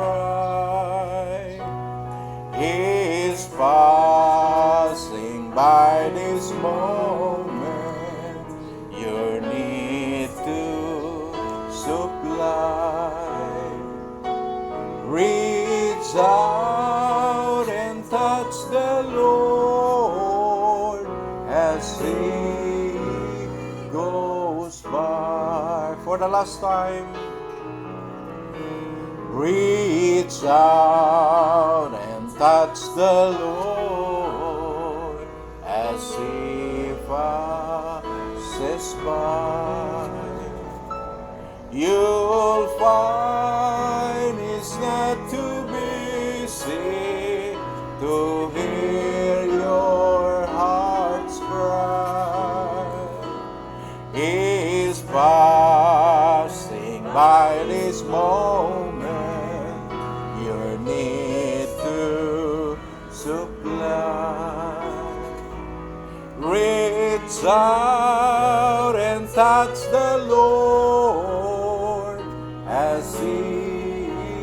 bride is passing by this moment. Your need to supply. Reach out and touch the Lord as He goes by. For the last time, reach out and touch the Lord as He passes by. You'll find He's not too busy to hear your heart's cry. He's passing by this moment. Your need to supply. Reach out and touch the Lord as He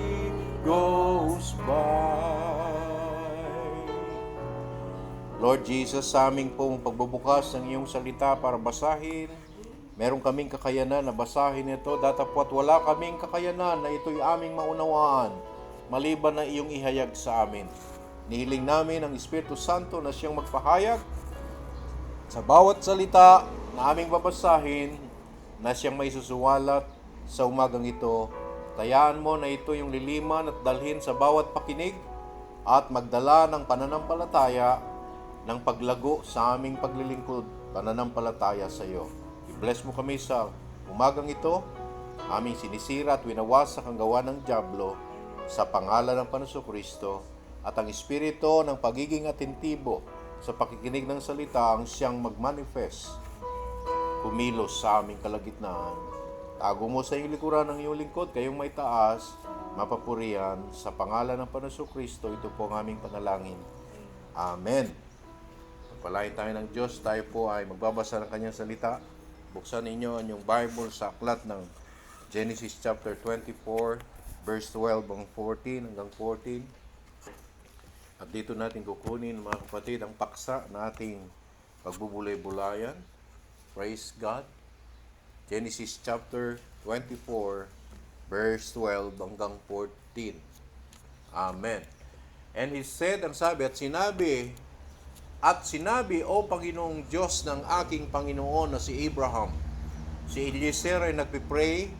goes by. Lord Jesus, sa aming pong pagbubukas ng iyong salita para basahin, meron kaming kakayanan na basahin ito, datapwat wala kaming kakayanan na ito'y aming maunawaan, maliban na iyong ihayag sa amin. Nihiling namin ang Espiritu Santo na siyang magpahayag sa bawat salita na aming babasahin, na siyang may susuwalat sa umagang ito. Tayaan mo na ito yung liliman at dalhin sa bawat pakinig at magdala ng pananampalataya, ng paglago sa aming paglilingkod, pananampalataya sa iyo. I-bless mo kami sa umagang ito, aming sinisira at winawasak ang gawa ng dyablo sa pangalan ng Panginoong Kristo, at ang espiritu ng pagiging atentibo sa pakikinig ng salita ang siyang mag-manifest, kumilos sa aming kalagitnaan. Tago mo sa iyong likuran ng iyong lingkod, kayong may taas, mapapurihan, sa pangalan ng Panginoong Kristo, ito po ang aming panalangin. Amen. Pagpalain tayo ng Diyos, tayo po ay magbabasa ng kanyang salita. Buksan ninyo ang inyong Bible sa aklat ng Genesis chapter 24, verse 12 hanggang 14. At dito natin kukunin, mga kapatid, ang paksa na ating pagbubulay-bulayan. Praise God. Genesis chapter 24, verse 12 hanggang 14. Amen. And he said, ang sabi, at sinabi, O Panginoong Diyos ng aking Panginoon na si Abraham. Si Eliezer ay nagpipray,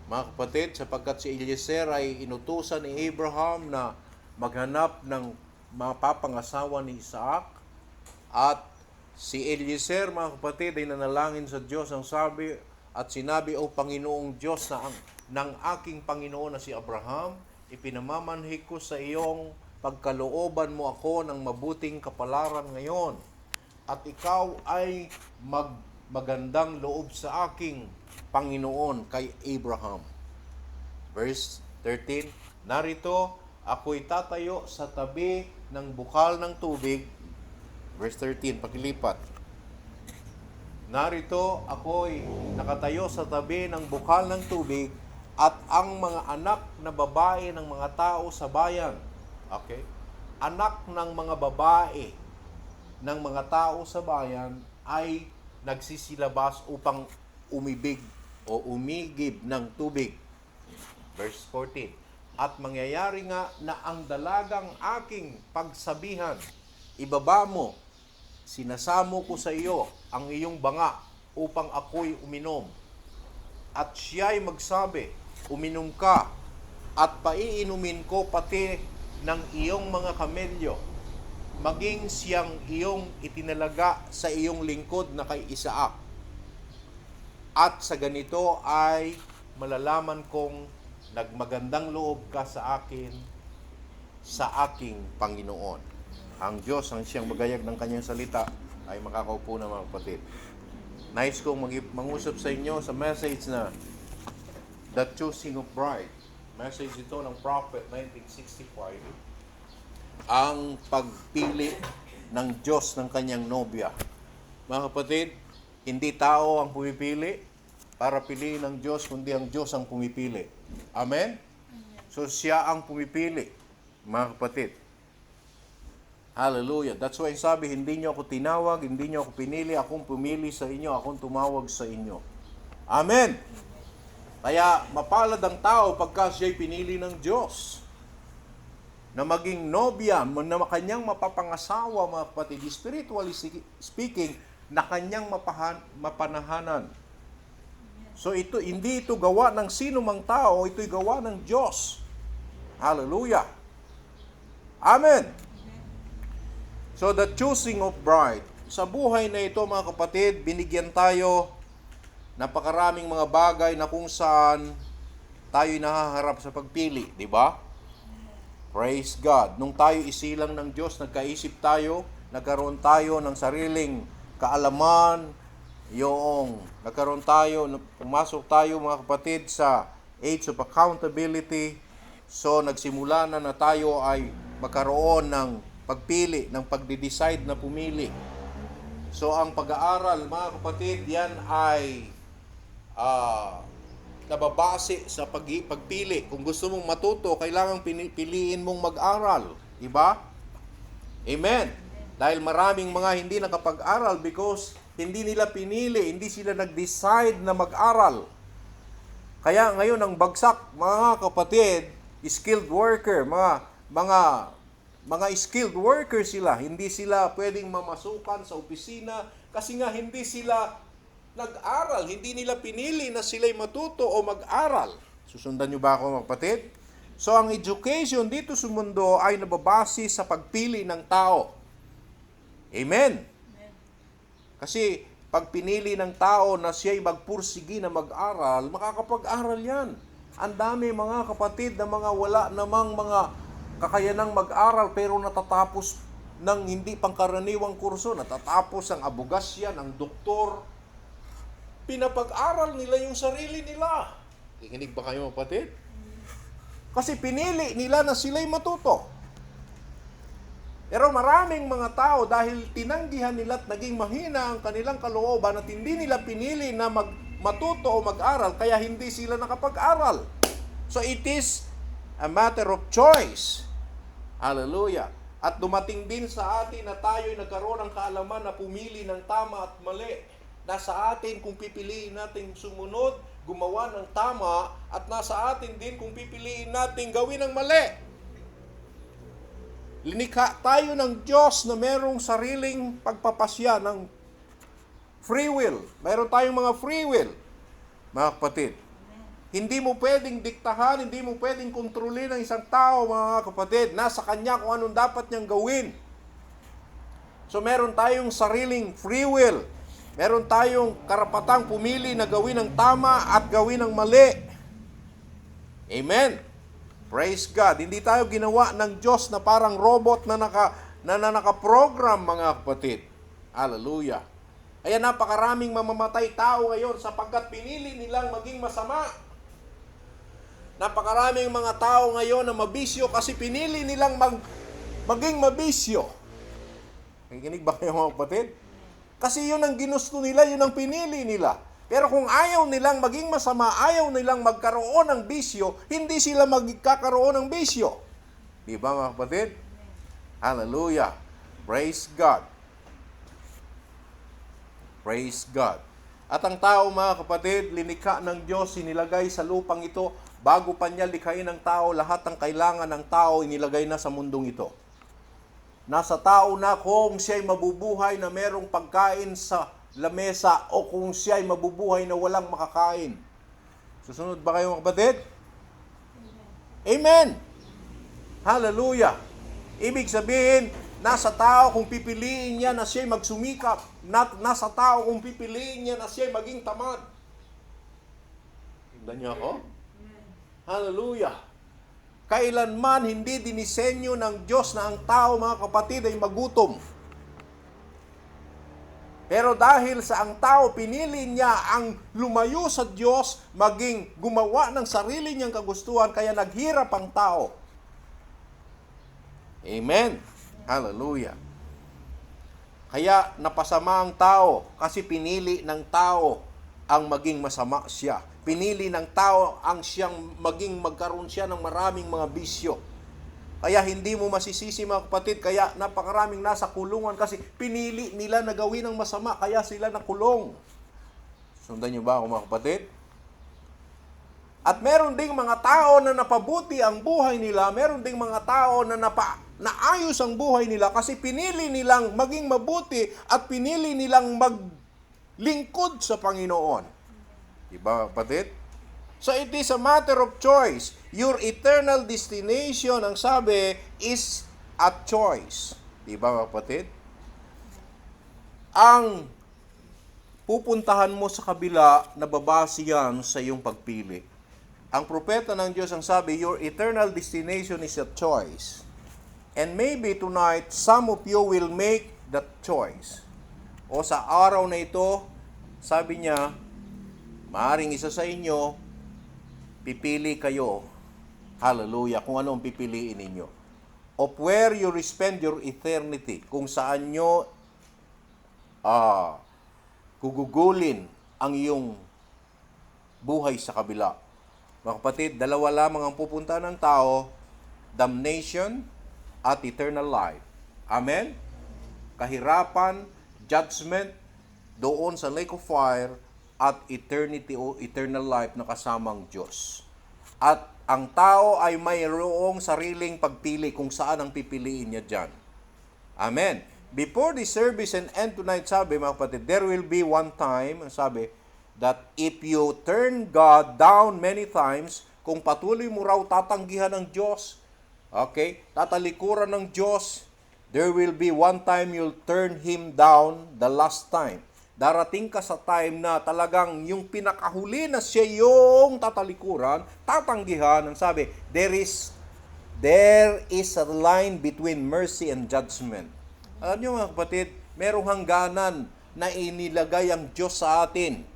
mga kapatid, sapagkat si Eliezer ay inutusan ni Abraham na maghanap ng mapapangasawa ni Isaac. At si Eliezer, mga kapatid, ay nanalangin sa Diyos. Ang sabi, at sinabi, O Panginoong Diyos ng aking Panginoon na si Abraham, ipinamamanhik ko sa iyong pagkalooban mo ako ng mabuting kapalaran ngayon. At ikaw ay magandang loob sa aking Panginoon kay Abraham. Verse 13, narito, ako'y tatayo sa tabi ng bukal ng tubig. Verse 13, pakilipat. Narito, ako'y nakatayo sa tabi ng bukal ng tubig at ang mga anak na babae ng mga tao sa bayan. Okay? Anak ng mga babae ng mga tao sa bayan ay nagsisilabas upang umibig o umigib ng tubig. Verse 14. At mangyayari nga na ang dalagang aking pagsabihan, ibaba mo, sinasamo ko sa iyo ang iyong banga upang ako'y uminom. At siya'y magsabi, uminom ka, at paiinumin ko pati ng iyong mga kamelyo, maging siyang iyong itinalaga sa iyong lingkod na kay Isaac. At sa ganito ay malalaman kong nagmagandang loob ka sa akin, sa aking Panginoon. Ang Diyos, ang siyang magayag ng kanyang salita, ay makakaupo na, mga kapatid. Nais kong mangusap sa inyo sa message na The Choosing of Bride. Message ito ng Prophet 1965. Ang pagpili ng Diyos ng kanyang nobya. Mga kapatid, hindi tao ang pumipili para piliin ng Diyos, kundi ang Diyos ang pumipili. Amen? So siya ang pumipili, mga kapatid. Hallelujah. That's why sabi, hindi niyo ako tinawag, hindi niyo ako pinili, akong pumili sa inyo, akong tumawag sa inyo. Amen. Kaya mapalad ang tao pagka siya'y pinili ng Diyos na maging nobya, na kanyang mapapangasawa, mga kapatid, spiritually speaking, na kanyang mapanahanan. So hindi ito gawa ng sino mang tao, ito'y gawa ng Diyos. Hallelujah. Amen. So the choosing of bride. Sa buhay na ito, mga kapatid, binigyan tayo napakaraming mga bagay na kung saan tayo'y nahaharap sa pagpili, di ba? Praise God. Nung tayo isilang ng Diyos, nagkaisip tayo, nagkaroon tayo ng sariling kaalaman, nagkaroon tayo, pumasok tayo, mga kapatid, sa age of accountability. So nagsimula na tayo ay magkaroon ng pagpili, ng pagde-decide na pumili. So ang pag-aaral, mga kapatid, yan ay nababase sa pagpili. Kung gusto mong matuto, kailangan piliin mong mag-aral. Diba? Amen. Dahil maraming mga hindi nakapag-aral because hindi nila pinili, hindi sila nag-decide na mag-aral. Kaya ngayon ang bagsak, mga kapatid, skilled worker, mga skilled worker sila, hindi sila pwedeng mamasukan sa opisina kasi nga hindi sila nag-aral, hindi nila pinili na sila'y matuto o mag-aral. Susundan nyo ba ako, mga kapatid? So, ang education dito sa mundo ay nababase sa pagpili ng tao. Amen? Kasi, pag pinili ng tao na siya'y magpursigi na mag-aral, makakapag-aral yan. Ang dami, mga kapatid, na mga wala namang mga kakayanang mag-aral pero natatapos ng hindi pangkaraniwang kurso. Natatapos ang abogasya, ang doktor. Pinapag-aral nila yung sarili nila. Kikinig ba kayo, kapatid? Kasi pinili nila na sila'y matuto. Pero maraming mga tao dahil tinanggihan nila at naging mahina ang kanilang kalooban at hindi nila pinili na matuto o mag-aral, kaya hindi sila nakapag-aral. So it is a matter of choice. Hallelujah. At dumating din sa atin na tayo'y nagkaroon ng kaalaman na pumili ng tama at mali. Nasa atin kung pipiliin natin sumunod, gumawa ng tama, at nasa atin din kung pipiliin natin gawin ng mali. Linikha tayo ng Diyos na merong sariling pagpapasya ng free will. Meron tayong mga free will, mga kapatid. Hindi mo pwedeng diktahan, hindi mo pwedeng kontrolin ng isang tao, mga kapatid. Nasa kanya kung anong dapat niyang gawin. So meron tayong sariling free will. Meron tayong karapatang pumili na gawin ang tama at gawin ang mali. Amen. Praise God. Hindi tayo ginawa ng Diyos na parang robot na nakaprogram, mga kapatid. Hallelujah. Kaya napakaraming mamamatay tao ngayon sapagkat pinili nilang maging masama. Napakaraming mga tao ngayon na mabisyo kasi pinili nilang maging mabisyo. Nakikinig ba kayo, mga kapatid? Kasi yun ang ginusto nila, yun ang pinili nila. Pero kung ayaw nilang maging masama, ayaw nilang magkaroon ng bisyo, hindi sila magkakaroon ng bisyo. Di ba, mga kapatid? Hallelujah. Praise God. Praise God. At ang tao, mga kapatid, linikha ng Diyos, inilagay sa lupang ito, bago pa niya likhain ng tao, lahat ng kailangan ng tao, inilagay na sa mundong ito. Nasa tao na kung siya'y mabubuhay na merong pagkain sa lamesa o kung siya'y mabubuhay na walang makakain. Susunod ba kayo, mga kapatid? Amen! Hallelujah! Ibig sabihin, nasa tao kung pipiliin niya na siya'y magsumikap. Nasa tao kung pipiliin niya na siya'y maging tamad. Tignan niyo ako? Hallelujah! Kailanman hindi dinisenyo ng Diyos na ang tao, mga kapatid, ay magutom. Pero dahil sa ang tao, pinili niya ang lumayo sa Diyos, maging gumawa ng sarili niyang kagustuhan, kaya naghirap ang tao. Amen. Hallelujah. Kaya napasama ang tao kasi pinili ng tao ang maging masama siya. pinili ng tao ang siyang magkaroon siya ng maraming mga bisyo. Kaya hindi mo masisisi mga kapatid, kaya napakaraming nasa kulungan kasi pinili nila na gawin ng masama, kaya sila nakulong. Sundan niyo ba ako mga kapatid? At meron ding mga tao na napabuti ang buhay nila, meron ding mga tao na naayos ang buhay nila kasi pinili nilang maging mabuti at pinili nilang maglingkod sa Panginoon. Diba kapatid? So it is a matter of choice. Your eternal destination, ang sabi, is a choice. Diba kapatid? Ang pupuntahan mo sa kabila, nababase yan sa iyong pagpili. Ang propeta ng Diyos ang sabi, your eternal destination is a choice. And maybe tonight, some of you will make that choice. O sa araw na ito, sabi niya, maaring isa sa inyo, pipili kayo, hallelujah, kung ano ang pipiliin ninyo. Of where you spend your eternity, kung saan nyo gugugulin ang iyong buhay sa kabila. Mga kapatid, dalawa lamang ang pupunta ng tao, damnation at eternal life. Amen? Kahirapan, judgment, doon sa lake of fire, at eternity o eternal life na kasamang Diyos. At ang tao ay mayroong sariling pagpili kung saan ang pipiliin niya dyan. Amen. Before the service and end tonight, sabi mga kapatid, there will be one time, sabi, that if you turn God down many times, kung patuloy mo raw tatanggihan ng Diyos, okay, tatalikuran ng Diyos, there will be one time you'll turn Him down the last time. Darating ka sa time na talagang yung pinakahuli na siya yung tatalikuran, tatanggihan, ang sabi, there is a line between mercy and judgment. Alam niyo mga kapatid, merong hangganan na inilagay ang Diyos sa atin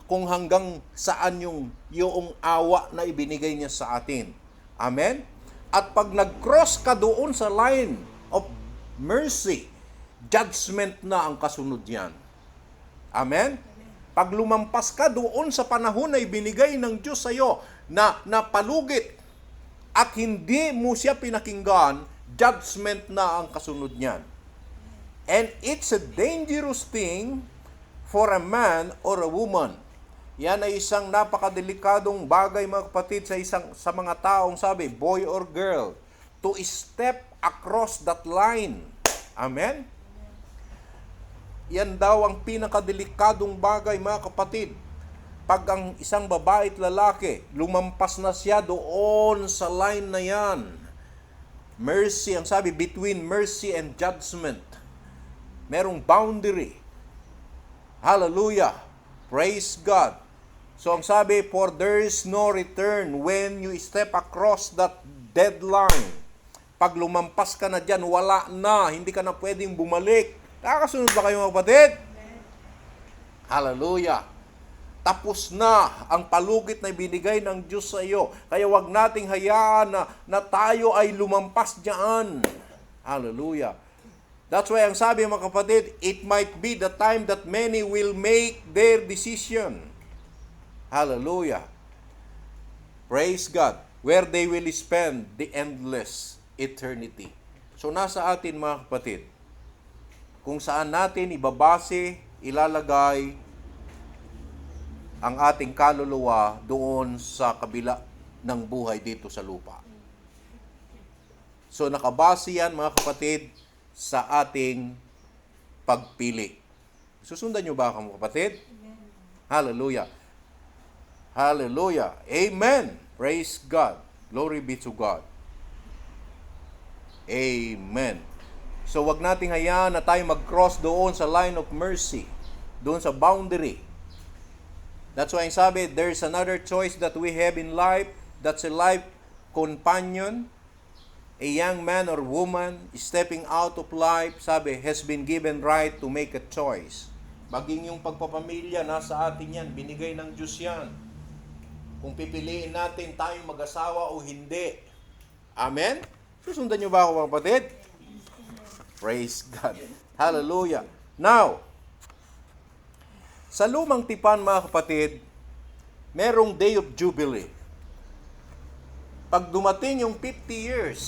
kung hanggang saan yung awa na ibinigay niya sa atin. Amen? At pag nag-cross ka doon sa line of mercy, judgment na ang kasunod yan. Amen? Pag lumampas ka doon sa panahon na ibinigay ng Diyos sa iyo na napalugit at hindi mo siya pinakinggan, judgment na ang kasunod niyan. And it's a dangerous thing for a man or a woman. Yan ay isang napakadelikadong bagay mga kapatid sa mga taong sabi, boy or girl, to step across that line. Amen? Yan daw ang pinakadelikadong bagay mga kapatid. Pag ang isang babae at lalaki, lumampas na siya doon sa line na yan. Mercy, ang sabi, between mercy and judgment. Merong boundary. Hallelujah. Praise God. So ang sabi, for there is no return when you step across that deadline. Pag lumampas ka na dyan, wala na. Hindi ka na pwedeng bumalik. Nakakasunod ba kayo mga kapatid? Hallelujah. Tapos na ang palugit na ibinigay ng Diyos sa iyo. Kaya wag nating hayaan na tayo ay lumampas diyan. Hallelujah. That's why ang sabi mga kapatid, it might be the time that many will make their decision. Hallelujah. Praise God. Where they will spend the endless eternity. So nasa atin mga kapatid, kung saan natin ibabase, ilalagay ang ating kaluluwa doon sa kabila ng buhay dito sa lupa. So nakabase yan mga kapatid sa ating pagpili. Susundan nyo ba mga kapatid? Hallelujah. Hallelujah. Amen. Praise God. Glory be to God. Amen. So wag nating hayaan na tayo mag-cross doon sa line of mercy, doon sa boundary. That's why sabi, there's another choice that we have in life. That's a life companion. A young man or woman stepping out of life, sabi, has been given right to make a choice. Maging yung pagpapamilya, nasa atin yan. Binigay ng Diyos yan. Kung pipiliin natin tayong mag-asawa o hindi. Amen? Susundan nyo ba ako mga kapatid? Praise God. Hallelujah. Now, sa lumang tipan mga kapatid, merong Day of Jubilee. Pag dumating yung 50 years,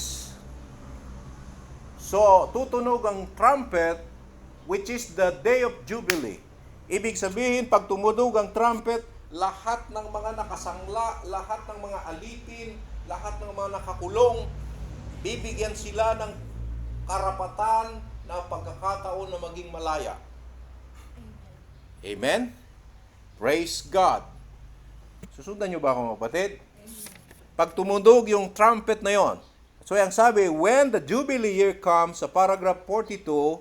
so tutunog ang trumpet, which is the Day of Jubilee. Ibig sabihin, pag tumunog ang trumpet, lahat ng mga nakasangla, lahat ng mga alipin, lahat ng mga nakakulong, bibigyan sila ng karapatan na pagkakataon na maging malaya. Amen? Praise God. Susundan nyo ba ako, mga kapatid? Pag tumundog yung trumpet na yon, so ang sabi, when the Jubilee year comes, sa paragraph 42,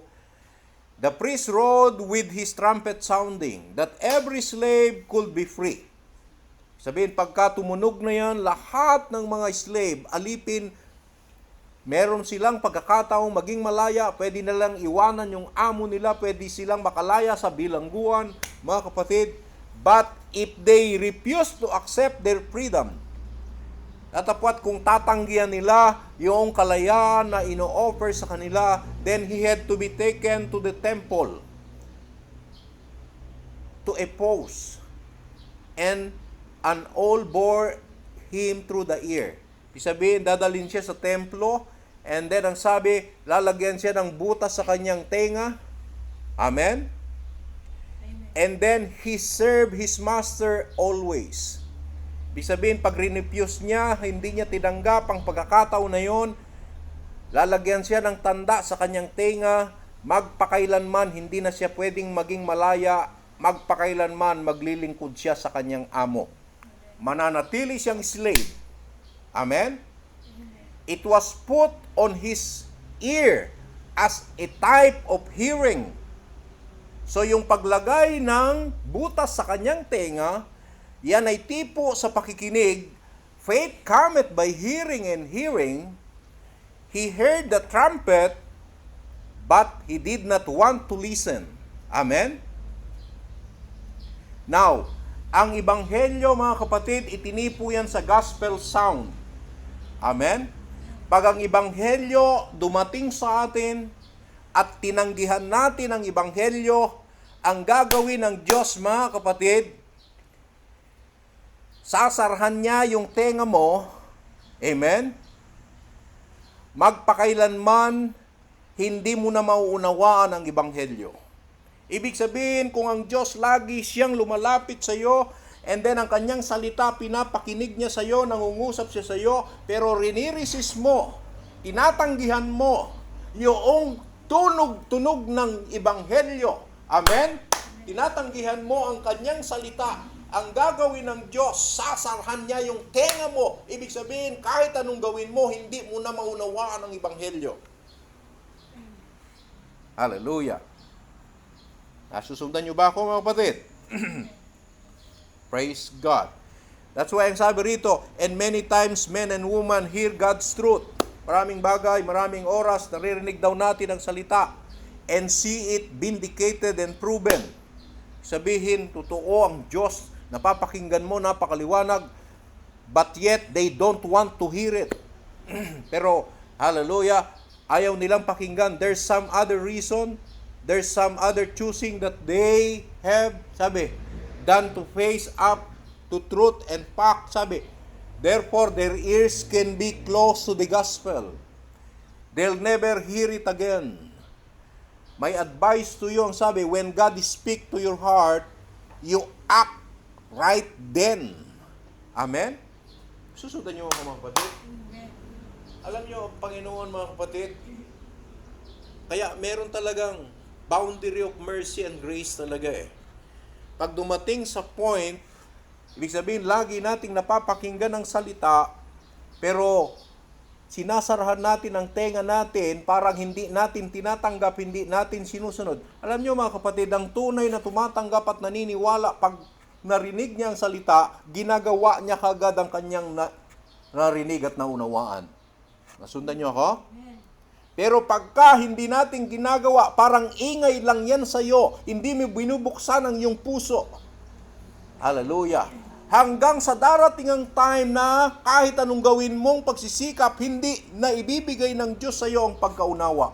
the priest rode with his trumpet sounding, that every slave could be free. Sabihin, pagka tumunog na yan, lahat ng mga slave, alipin, meron silang pagkakataong maging malaya, pwede na lang iwanan yung amo nila, pwede silang makalaya sa bilangguan, mga kapatid. But if they refuse to accept their freedom, tatapwat kung tatanggihan nila yung kalayaan na ino-offer sa kanila, then he had to be taken to the temple to a post, and an owl bore him through the ear. Isabihin, dadalhin siya sa templo, and then ang sabi, lalagyan siya ng butas sa kanyang tenga. Amen? And then he served his master always. Ibig sabihin, pag rinepuse niya, hindi niya tinanggap ang pagkakataon na yon, lalagyan siya ng tanda sa kanyang tenga, magpakailanman, hindi na siya pwedeng maging malaya, magpakailanman, maglilingkod siya sa kanyang amo. Mananatili siyang slave. Amen? It was put on his ear as a type of hearing. So yung paglagay ng butas sa kanyang tenga, yan ay tipo sa pakikinig. Faith cometh by hearing, and hearing. He heard the trumpet, but he did not want to listen. Amen? Now, ang Ebanghelyo, mga kapatid, itinipo yan sa gospel sound. Amen? Pag ang Ebanghelyo dumating sa atin at tinanggihan natin ang Ebanghelyo, ang gagawin ng Diyos, mga kapatid, sasarhan niya yung tenga mo, amen? Magpakailanman, hindi mo na mauunawaan ang Ebanghelyo. Ibig sabihin, kung ang Diyos lagi siyang lumalapit sa iyo, and then ang kanyang salita, pinapakinig niya sa iyo, nangungusap siya sa iyo, pero riniresist mo, tinatanggihan mo, yung tunog ng Ebanghelyo. Amen? Tinatanggihan mo ang kanyang salita. Ang gagawin ng Diyos, sasarhan niya yung tenga mo. Ibig sabihin, kahit anong gawin mo, hindi mo na maunawaan ang Ebanghelyo. Hallelujah. Nasusundan niyo ba ako, mga kapatid? Praise God. That's why ang sabi rito, and many times men and women hear God's truth. Maraming bagay, maraming oras, naririnig daw natin ang salita, and see it vindicated and proven. Sabihin, totoo ang Diyos, napapakinggan mo, napakaliwanag, but yet they don't want to hear it. Pero, hallelujah, ayaw nilang pakinggan. There's some other reason, there's some other choosing that they have, sabi, done to face up to truth and fact, sabi. Therefore, their ears can be closed to the gospel. They'll never hear it again. My advice to you, ang sabi, when God speak to your heart, you act right then. Amen? Susundan niyo mga kapatid. Alam niyo, Panginoon, mga kapatid, kaya meron talagang boundary of mercy and grace talaga eh. Pag dumating sa point, ibig sabihin, lagi nating napapakinggan ang salita, pero sinasarahan natin ang tenga natin, parang hindi natin tinatanggap, hindi natin sinusunod. Alam niyo mga kapatid, ang tunay na tumatanggap at naniniwala, pag narinig niya ang salita, ginagawa niya kagad ang kanyang narinig at naunawaan. Nasundan niyo ako? Pero pagka hindi natin ginagawa, parang ingay lang yan sa iyo, hindi mo binubuksan ang iyong puso. Hallelujah. Hanggang sa darating ang time na kahit anong gawin mong pagsisikap, hindi na ibibigay ng Diyos sa iyo ang pagkaunawa.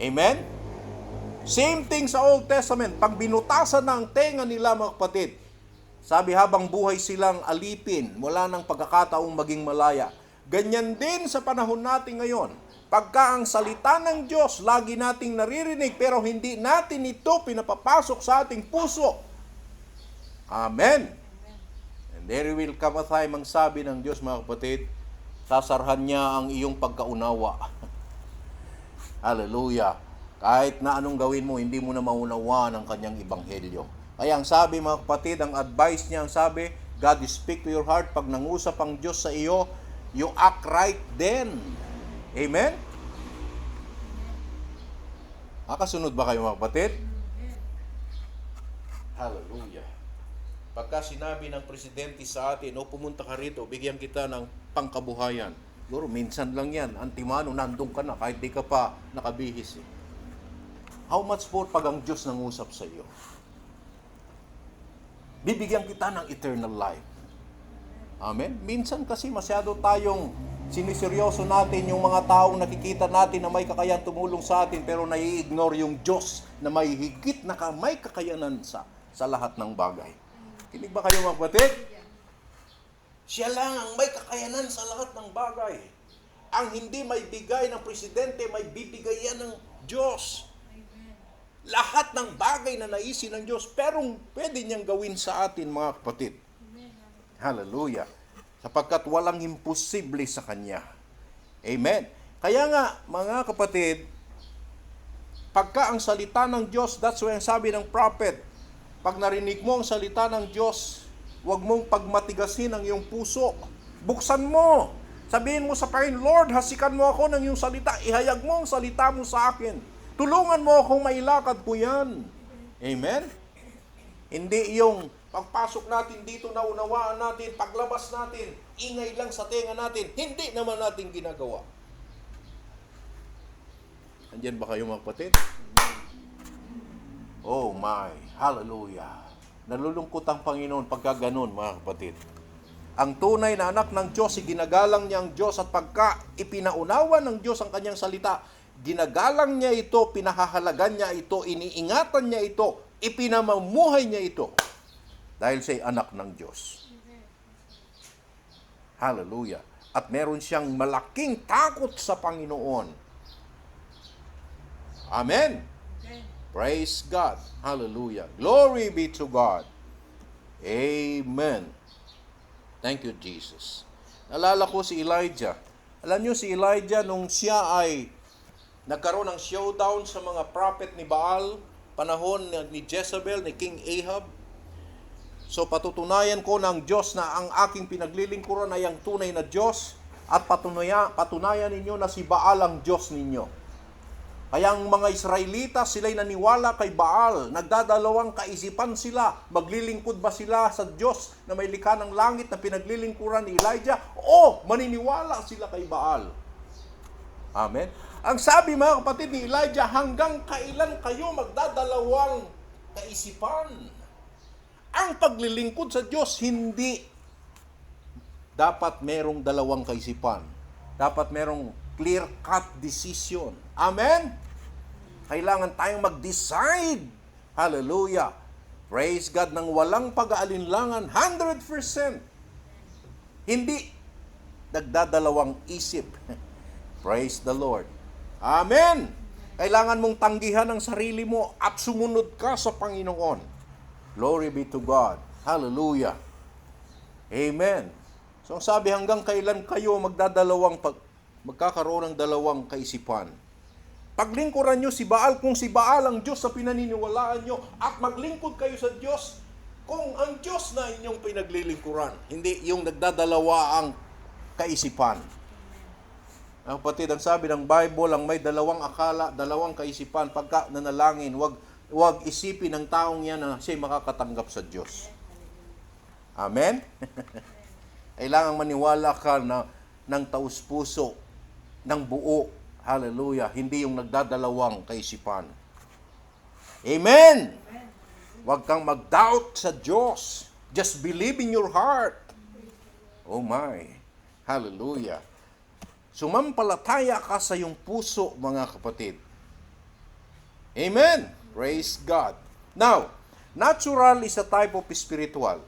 Amen? Same thing sa Old Testament. Pag binutasan na ang tenga nila, mga kapatid, Sabi, habang buhay silang alipin, wala nang pagkakataong maging malaya. Ganyan din sa panahon natin ngayon. Pagka ang salita ng Diyos, lagi nating naririnig, pero hindi natin ito pinapapasok sa ating puso. Amen. And there will come a time, ang sabi ng Diyos, mga kapatid, sasarhan niya ang iyong pagkaunawa. Hallelujah. Kahit na anong gawin mo, hindi mo na maunawa ng kanyang ebanghelyo. Kaya ang sabi, mga kapatid, ang advice niya, ang sabi, God will speak to your heart. Pag nangusap ang Diyos sa iyo, you act right then. Amen? Kasunod ba kayo, mga kapatid? Hallelujah. Pagka sinabi ng presidente sa atin, pumunta ka rito, bigyan kita ng pangkabuhayan. Siguro, minsan lang yan. Antimano, nandun ka na, kahit di ka pa nakabihis. How much more pag ang Diyos nangusap sa iyo? Bibigyan kita ng eternal life. Amen? Minsan kasi masyado tayong siniseryoso natin yung mga taong nakikita natin na may kakayahan tumulong sa atin, pero nai-ignore yung Diyos na may higit na may kakayanan sa lahat ng bagay. Kinig ba kayo, mga kapatid? Siya lang ang may kakayanan sa lahat ng bagay. Ang hindi may bigay ng presidente, may bibigay yan ng Diyos. Lahat ng bagay na naisin ng Diyos, pero pwede niyang gawin sa atin, mga kapatid. Hallelujah. Sapagkat walang imposible sa Kanya. Amen. Kaya nga, mga kapatid, pagka ang salita ng Diyos, that's why ang sabi ng prophet, pag narinig mo ang salita ng Diyos, huwag mong pagmatigasin ang iyong puso. Buksan mo. Sabihin mo sa Panginoon, Lord, hasikan mo ako ng iyong salita. Ihayag mo ang salita mo sa akin. Tulungan mo akong mailakad ko yan. Amen? Hindi yung pagpasok natin dito na unawaan natin, paglabas natin, ingay lang sa tenga natin, hindi naman natin ginagawa. Andiyan ba kayo, mga kapatid? Oh my, hallelujah. Nalulungkot ang Panginoon pagka ganun, mga kapatid. Ang tunay na anak ng Diyos, ginagalang niya ang Diyos, at pagka ipinaunawa ng Diyos ang kanyang salita, ginagalang niya ito, pinahahalagan niya ito, iniingatan niya ito, ipinamamuhay niya ito. Dahil siya'y anak ng Diyos. Hallelujah. At meron siyang malaking takot sa Panginoon. Amen. Praise God. Hallelujah. Glory be to God. Amen. Thank you, Jesus. Nalala ko si Elijah. Alam niyo si Elijah, nung siya ay nagkaroon ng showdown sa mga prophet ni Baal, panahon ni Jezebel, ni King Ahab. So patutunayan ko ng Diyos na ang aking pinaglilingkuran ay ang tunay na Diyos, at patunayan ninyo na si Baal ang Diyos ninyo. Kaya ang mga Israelita, sila'y naniwala kay Baal. Nagdadalawang kaisipan sila. Maglilingkod ba sila sa Diyos na may likha ng langit na pinaglilingkuran ni Elijah? O maniniwala sila kay Baal? Amen. Ang sabi, mga kapatid, ni Elijah, hanggang kailan kayo magdadalawang kaisipan? Ang paglilingkod sa Diyos, hindi dapat merong dalawang kaisipan. Dapat merong clear-cut decision. Amen? Kailangan tayong mag-decide. Hallelujah. Praise God, ng walang pag-aalinlangan, 100%. Hindi nagdadalawang isip. Praise the Lord. Amen. Kailangan mong tanggihan ang sarili mo at sumunod ka sa Panginoon. Glory be to God. Hallelujah. Amen. So sabi, hanggang kailan kayo magkakaroon ng dalawang kaisipan? Paglingkuran nyo si Baal kung si Baal ang Diyos sa pinaniniwalaan nyo, at maglingkod kayo sa Diyos kung ang Diyos na inyong pinaglilingkuran. Hindi yung nagdadalawa ang kaisipan. Ang kapatid, ang sabi ng Bible, ang may dalawang akala, dalawang kaisipan, pagka nanalangin, wag isipin ng taong yan na siya'y makakatanggap sa Diyos. Amen? Kailangan maniwala ka ng taus-puso, ng buo. Hallelujah. Hindi yung nagdadalawang kaisipan. Amen! Huwag kang mag-doubt sa Diyos. Just believe in your heart. Oh my. Hallelujah. Sumampalataya ka sa iyong puso, mga kapatid. Amen. Praise God. Now, natural is a type of spiritual.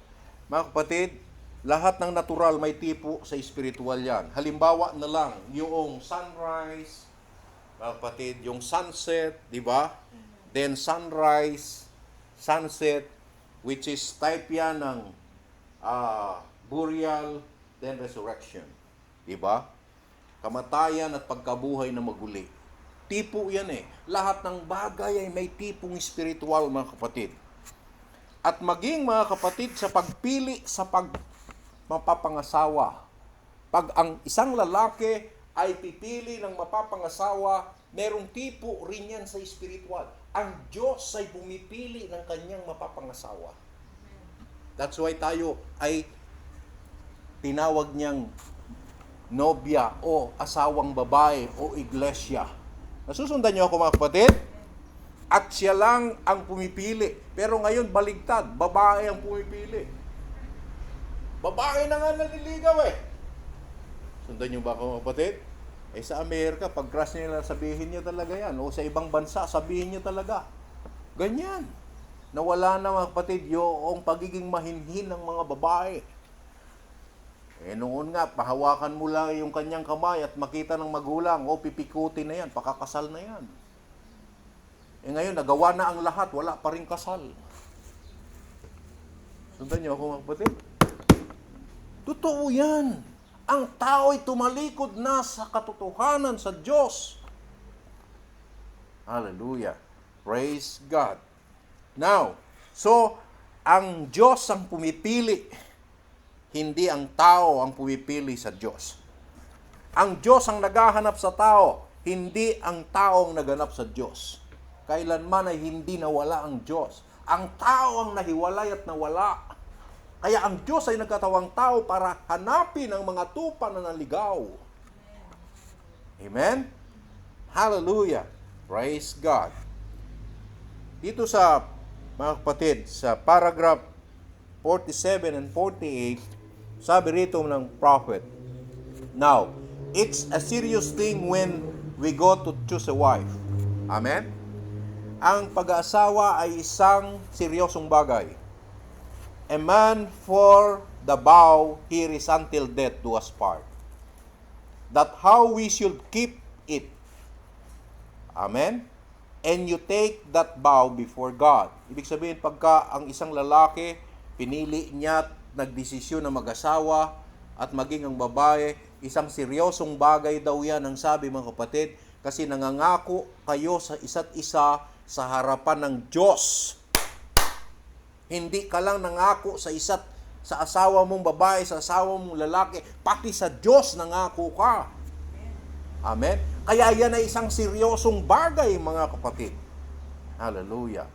Mga kapatid, lahat ng natural may tipo sa spiritual yan. Halimbawa na lang, yung sunrise, mga kapatid, yung sunset, di ba? Then sunrise, sunset, which is type yan ng burial, then resurrection. Di ba? Kamatayan at pagkabuhay na maguli. Tipo yan eh. Lahat ng bagay ay may tipong spiritual, mga kapatid. At maging, mga kapatid, sa pagpili sa mapapangasawa. Pag ang isang lalaki ay pipili ng mapapangasawa, merong tipo rin yan sa spiritual. Ang Diyos ay pumipili ng kanyang mapapangasawa. That's why tayo ay tinawag niyang nobya o asawang babae o iglesia. Nasusundan niyo ako, mga kapatid? At siya lang ang pumipili. Pero ngayon, baligtad. Babae ang pumipili. Babae na nga naliligaw eh. Sundan niyo ba ako, mga kapatid? Eh sa Amerika, pag crush nila, sabihin niya talaga yan. O sa ibang bansa, sabihin niya talaga. Ganyan. Nawala na, mga kapatid, yung pagiging mahinhin ng mga babae. Eh noon nga, pahawakan mo lang yung kanyang kamay at makita ng magulang, o pipikutin na yan, pakakasal na yan. Eh ngayon, nagawa na ang lahat, wala pa rin kasal. Sundan niyo ako, mga kapatid? Totoo yan. Ang tao ay tumalikod na sa katotohanan sa Diyos. Hallelujah. Praise God. Now, so, ang Diyos ang pumipili. Hindi ang tao ang pumipili sa Diyos. Ang Diyos ang naghahanap sa tao, hindi ang tao ang naghanap sa Diyos. Kailanman ay hindi nawala ang Diyos. Ang tao ang nahiwalay at nawala. Kaya ang Diyos ay nagkatawang tao para hanapin ang mga tupa na naligaw. Amen? Hallelujah. Praise God. Dito sa, mga kapatid, sa paragraph 47 and 48, sabi rito ng prophet, "Now, it's a serious thing when we go to choose a wife." Amen? Ang pag-aasawa ay isang seryosong bagay. "A man for the vow here is until death do us part. That how we should keep it." Amen? "And you take that vow before God." Ibig sabihin, pagka ang isang lalaki, pinili niya at nagdesisyon na mag-asawa at maging ang babae, isang seryosong bagay daw yan ang sabi, mga kapatid, kasi nangangako kayo sa isa't isa sa harapan ng Diyos. Hindi ka lang nangako sa asawa mong babae, sa asawa mong lalaki, pati sa Diyos nangako ka. Amen? Kaya yan ay isang seryosong bagay, mga kapatid. Hallelujah.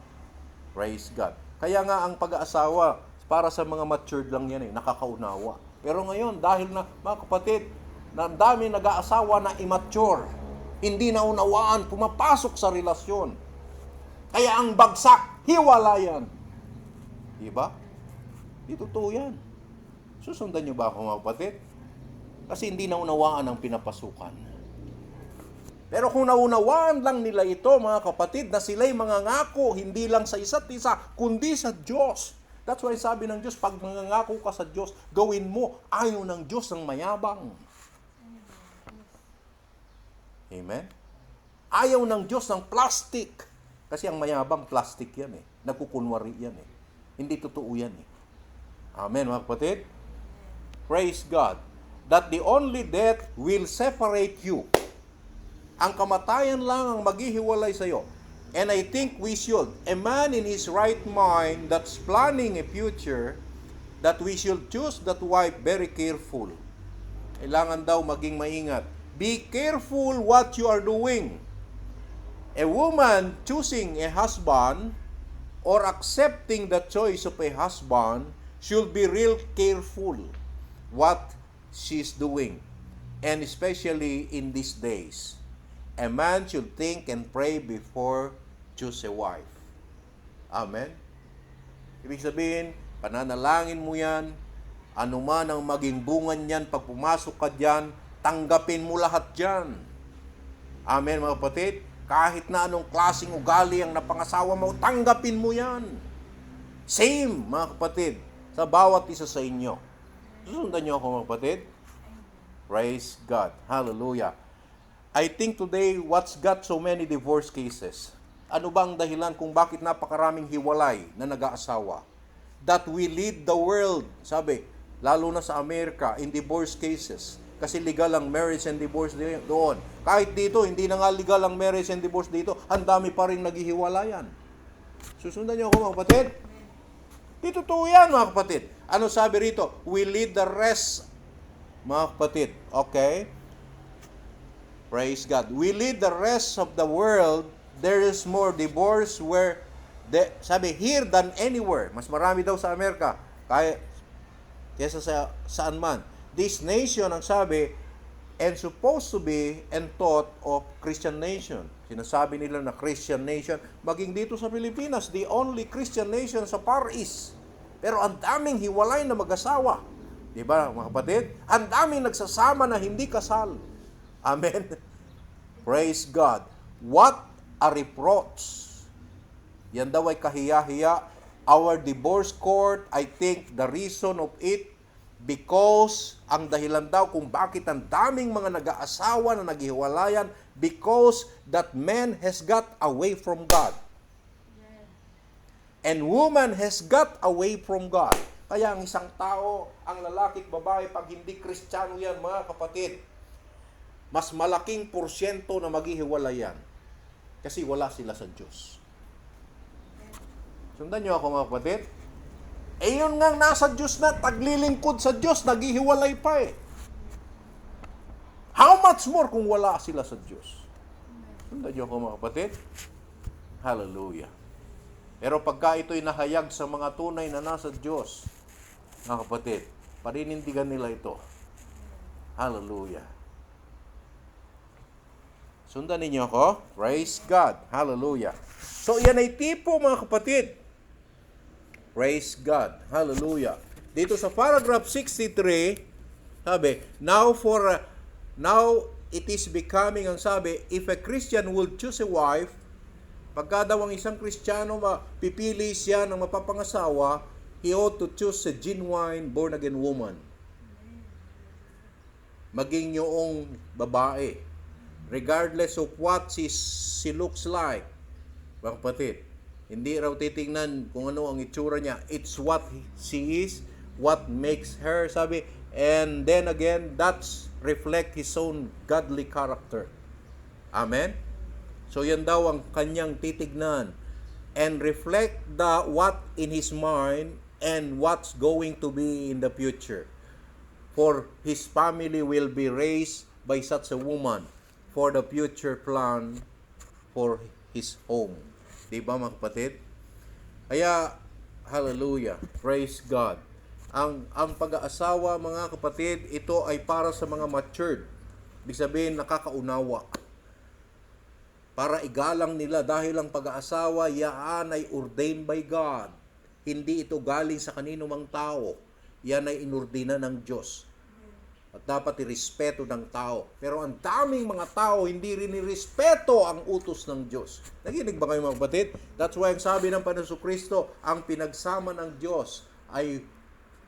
Praise God. Kaya nga ang pag-aasawa, para sa mga matured lang yan nakakaunawa. Pero ngayon, dahil na, mga kapatid, na dami nag-aasawa na immature, hindi naunawaan, pumapasok sa relasyon. Kaya ang bagsak, hiwalayan. Diba? Di totoo yan. Susundan nyo ba ako, mga kapatid? Kasi hindi naunawaan ang pinapasukan. Pero kung naunawaan lang nila ito, mga kapatid, na sila'y mangangako, hindi lang sa isa't isa, kundi sa Diyos. That's why sabi ng Diyos, pag mangangako ka sa Diyos, gawin mo ayaw ng Diyos ng mayabang. Amen? Ayaw ng Diyos ng plastic. Kasi ang mayabang, plastic yan Nagkukunwari yan Hindi totoo yan Amen, mga kapatid? Praise God. That the only death will separate you. Ang kamatayan lang ang maghihiwalay sa iyo. And I think we should, a man in his right mind that's planning a future, that we should choose that wife very careful. Kailangan daw maging maingat. Be careful what you are doing. A woman choosing a husband or accepting the choice of a husband should be real careful what she's doing. And especially in these days, a man should think and pray before choose a wife. Amen? Ibig sabihin, pananalangin mo yan, anuman ang maging bungan yan, pag pumasok ka dyan, tanggapin mo lahat dyan. Amen, mga kapatid? Kahit na anong klaseng ugali ang napangasawa mo, tanggapin mo yan. Same, mga kapatid. sa bawat isa sa inyo. Susundan niyo ako mga kapatid? Praise God. Hallelujah. I think today, what's got so many divorce cases? Ano bang dahilan kung bakit napakaraming hiwalay na nag-aasawa? That we lead the world, sabi, lalo na sa Amerika, in divorce cases. Kasi legal ang marriage and divorce doon. Kahit dito, hindi na nga legal ang marriage and divorce dito, ang dami pa rin naghihiwalayan. Susundan niyo ako mga kapatid? Di totoo yan mga kapatid. Ano sabi rito? We lead the rest, mga kapatid. Okay? Praise God. We lead the rest of the world. There is more divorce where, sabi, here than anywhere. Mas marami daw sa Amerika. Kaysa saan man. This nation, ang sabi, and supposed to be and taught of Christian nation. Sinasabi nila na Christian nation. Maging dito sa Pilipinas, the only Christian nation sa Far East. Pero ang daming hiwalay na mag-asawa. Diba, mga kapatid? Ang daming nagsasama na hindi kasal. Amen. Praise God. What a reproach. Yan daw ay kahiya-hiya. Our divorce court, I think the reason of it, because ang dahilan daw kung bakit ang daming mga nag-aasawa na naghiwalayan, because that man has got away from God. And woman has got away from God. Kaya ang isang tao, ang lalaki at babae, pag hindi Kristiyano yan, mga kapatid, mas malaking porsyento na maghihiwalayan. Kasi wala sila sa Diyos. Sundan niyo ako mga kapatid? Eh yun nga nasa Diyos na, taglilingkod sa Diyos, naghihiwalay pa eh. How much more kung wala sila sa Diyos? Sundan niyo ako mga kapatid? Hallelujah. Pero pagka ito'y nahayag sa mga tunay na nasa Diyos, mga kapatid, paninindigan nila ito. Hallelujah. Sundan ninyo ako? Praise God. Hallelujah. So yan ay tipo mga kapatid. Praise God. Hallelujah. Dito sa paragraph 63, sabi, now it is becoming, ang sabi, if a Christian will choose a wife, pagka daw ang isang Kristiyano pipili siya ng mapapangasawa, he ought to choose a genuine born-again woman. Maging yung babae, regardless of what she looks like. Mga kapatid, hindi raw titingnan kung ano ang itsura niya. It's what she is, what makes her, sabi, and then again, that's reflect his own godly character. Amen? So yan daw ang kanyang titignan. And reflect what in his mind and what's going to be in the future. For his family will be raised by such a woman for the future plan for his home. Diba mga kapatid? Kaya, hallelujah, praise God. Ang pag-aasawa mga kapatid, ito ay para sa mga matured. Ibig sabihin, nakakaunawa. Para igalang nila dahil ang pag-aasawa, yan ay ordained by God. Hindi ito galing sa kanino mang tao. Yan ay inordina ng Diyos. At dapat irespeto ng tao. Pero ang daming mga tao, hindi rin irespeto ang utos ng Diyos. Naginig ba kayo mga kapatid? That's why ang sabi ng Panginoon Kristo, ang pinagsama ng Diyos ay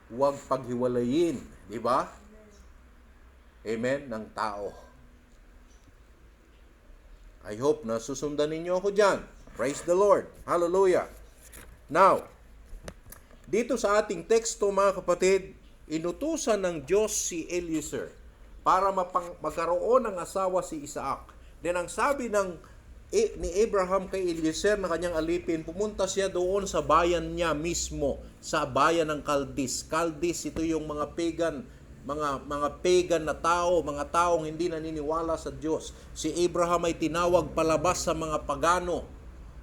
huwag paghiwalayin. Di ba? Amen? Ng tao. I hope na susundan ninyo ako dyan. Praise the Lord. Hallelujah. Now, dito sa ating teksto mga kapatid, inutusan ng Diyos si Eliezer para magkaroon ng asawa si Isaac. Then ang sabi ni Abraham kay Eliezer na kanyang alipin, pumunta siya doon sa bayan niya mismo, sa bayan ng Chaldees. Chaldees, ito yung mga pagan, mga pagan na tao, mga taong hindi naniniwala sa Diyos. Si Abraham ay tinawag palabas sa mga pagano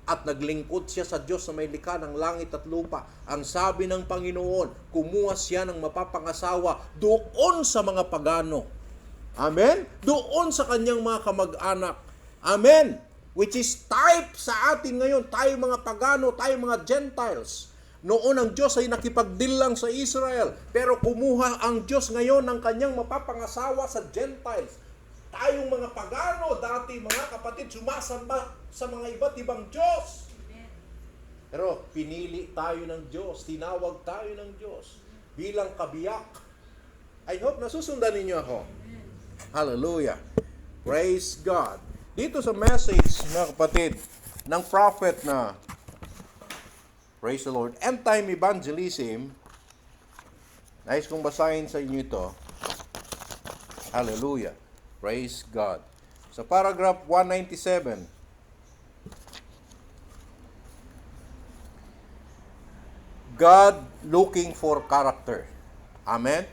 at naglingkod siya sa Diyos na may likha ng langit at lupa. Ang sabi ng Panginoon, kumuha siya ng mapapangasawa doon sa mga pagano. Amen? Doon sa kanyang mga kamag-anak. Amen? Which is type sa atin ngayon, tayo mga pagano, tayo mga Gentiles. Noon ang Diyos ay nakipagdilang sa Israel, pero kumuha ang Diyos ngayon ng kanyang mapapangasawa sa Gentiles. Tayong mga pagano, dati mga kapatid, sumasamba sa mga iba't ibang Diyos. Pero pinili tayo ng Diyos, tinawag tayo ng Diyos bilang kabiyak. I hope nasusundan ninyo ako. Hallelujah. Praise God. Dito sa message, mga kapatid, ng prophet na, praise the Lord, end-time evangelism, nais kong basahin sa inyo ito. Hallelujah. Praise God. Sa paragraph 197, God looking for character. Amen?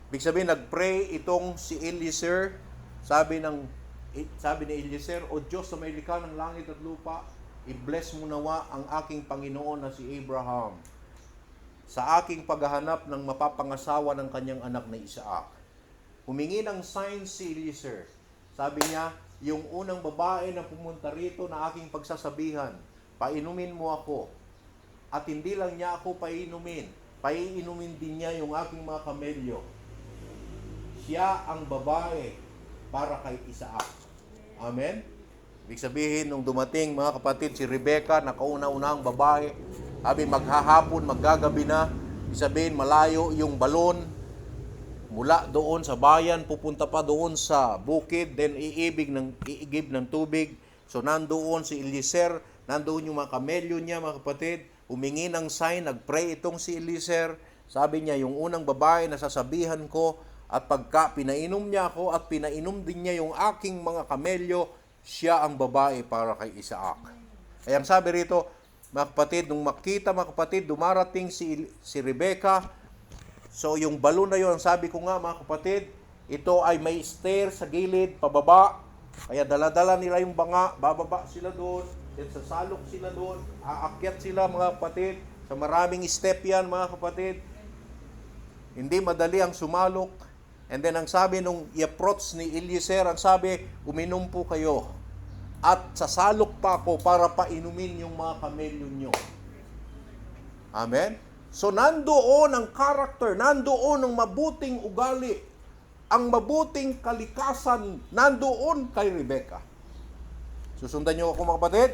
Ibig sabihin, nag-pray itong si Eliezer, sabi ni Eliezer, O Diyos na may likha ng langit at lupa, i-bless mo nawa ang aking Panginoon na si Abraham sa aking paghahanap ng mapapangasawa ng kanyang anak na Isaac. Humingi ng sign si Eliezer. Sabi niya, yung unang babae na pumunta rito na aking pagsasabihan, painumin mo ako. At hindi lang niya ako paiinumin din niya yung aking mga kamelyo. Siya ang babae para kay Isaac. Amen? Ibig sabihin, nung dumating mga kapatid, si Rebecca, nakauna-unahang babae, sabi maghahapon, maggagabi na, ibig sabihin, malayo yung balon, mula doon sa bayan, pupunta pa doon sa bukid, then iigib ng tubig. So nandoon si Eliezer, nandoon yung mga kamelyo niya, mga kapatid, humingi ng sign, nagpray itong si Eliezer. Sabi niya, yung unang babae na sasabihan ko, at pagka pinainom niya ako at pinainom din niya yung aking mga kamelyo, siya ang babae para kay Isaac. Ay ang sabi rito, mga kapatid, nung makita mga kapatid, dumarating si Rebecca. So yung balon na yun, sabi ko nga mga kapatid, ito ay may stair sa gilid, pababa. Kaya dala-dala nila yung banga, bababa sila doon, at sasalok sila doon, aakyat sila mga kapatid. Sa maraming step yan mga kapatid. Hindi madali ang sumalok. And then ang sabi nung i-approach ni Eliezer, ang sabi, uminom po kayo. At sasalok pa ako para painumin yung mga kamelyo nyo. Amen? So nandoon ang character, nandoon ang mabuting ugali, ang mabuting kalikasan, nandoon kay Rebecca. Susundan nyo ako mga kapatid?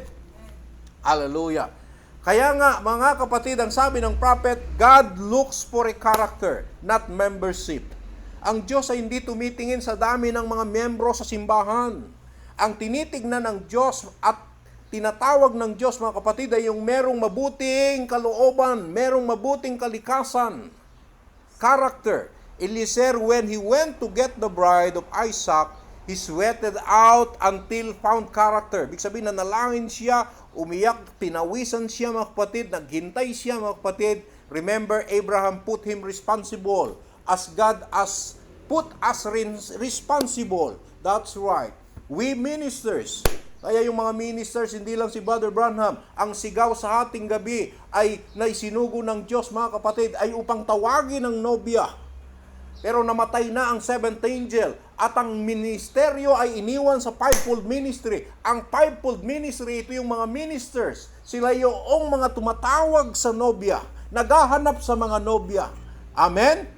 Hallelujah. Kaya nga mga kapatid, ang sabi ng prophet, God looks for a character, not membership. Ang Diyos ay hindi tumitingin sa dami ng mga miyembro sa simbahan. Ang tinitignan ng Diyos at tinatawag ng Diyos, mga kapatid, ay yung merong mabuting kalooban, merong mabuting kalikasan, character. Eliezer, when he went to get the bride of Isaac, he sweated out until found character. Ibig sabihin, nanalangin siya, umiyak, pinawisan siya, mga kapatid, naghintay siya, mga kapatid. Remember, Abraham put him responsible as God as put us responsible. That's right. We ministers, kaya yung mga ministers, hindi lang si Brother Branham, ang sigaw sa ating gabi ay naisinugo ng Diyos, mga kapatid, ay upang tawagin ang nobya. Pero namatay na ang seventh angel at ang ministeryo ay iniwan sa fivefold ministry. Ang fivefold ministry, ito yung mga ministers. Sila yung mga tumatawag sa nobya, naghahanap sa mga nobya. Amen?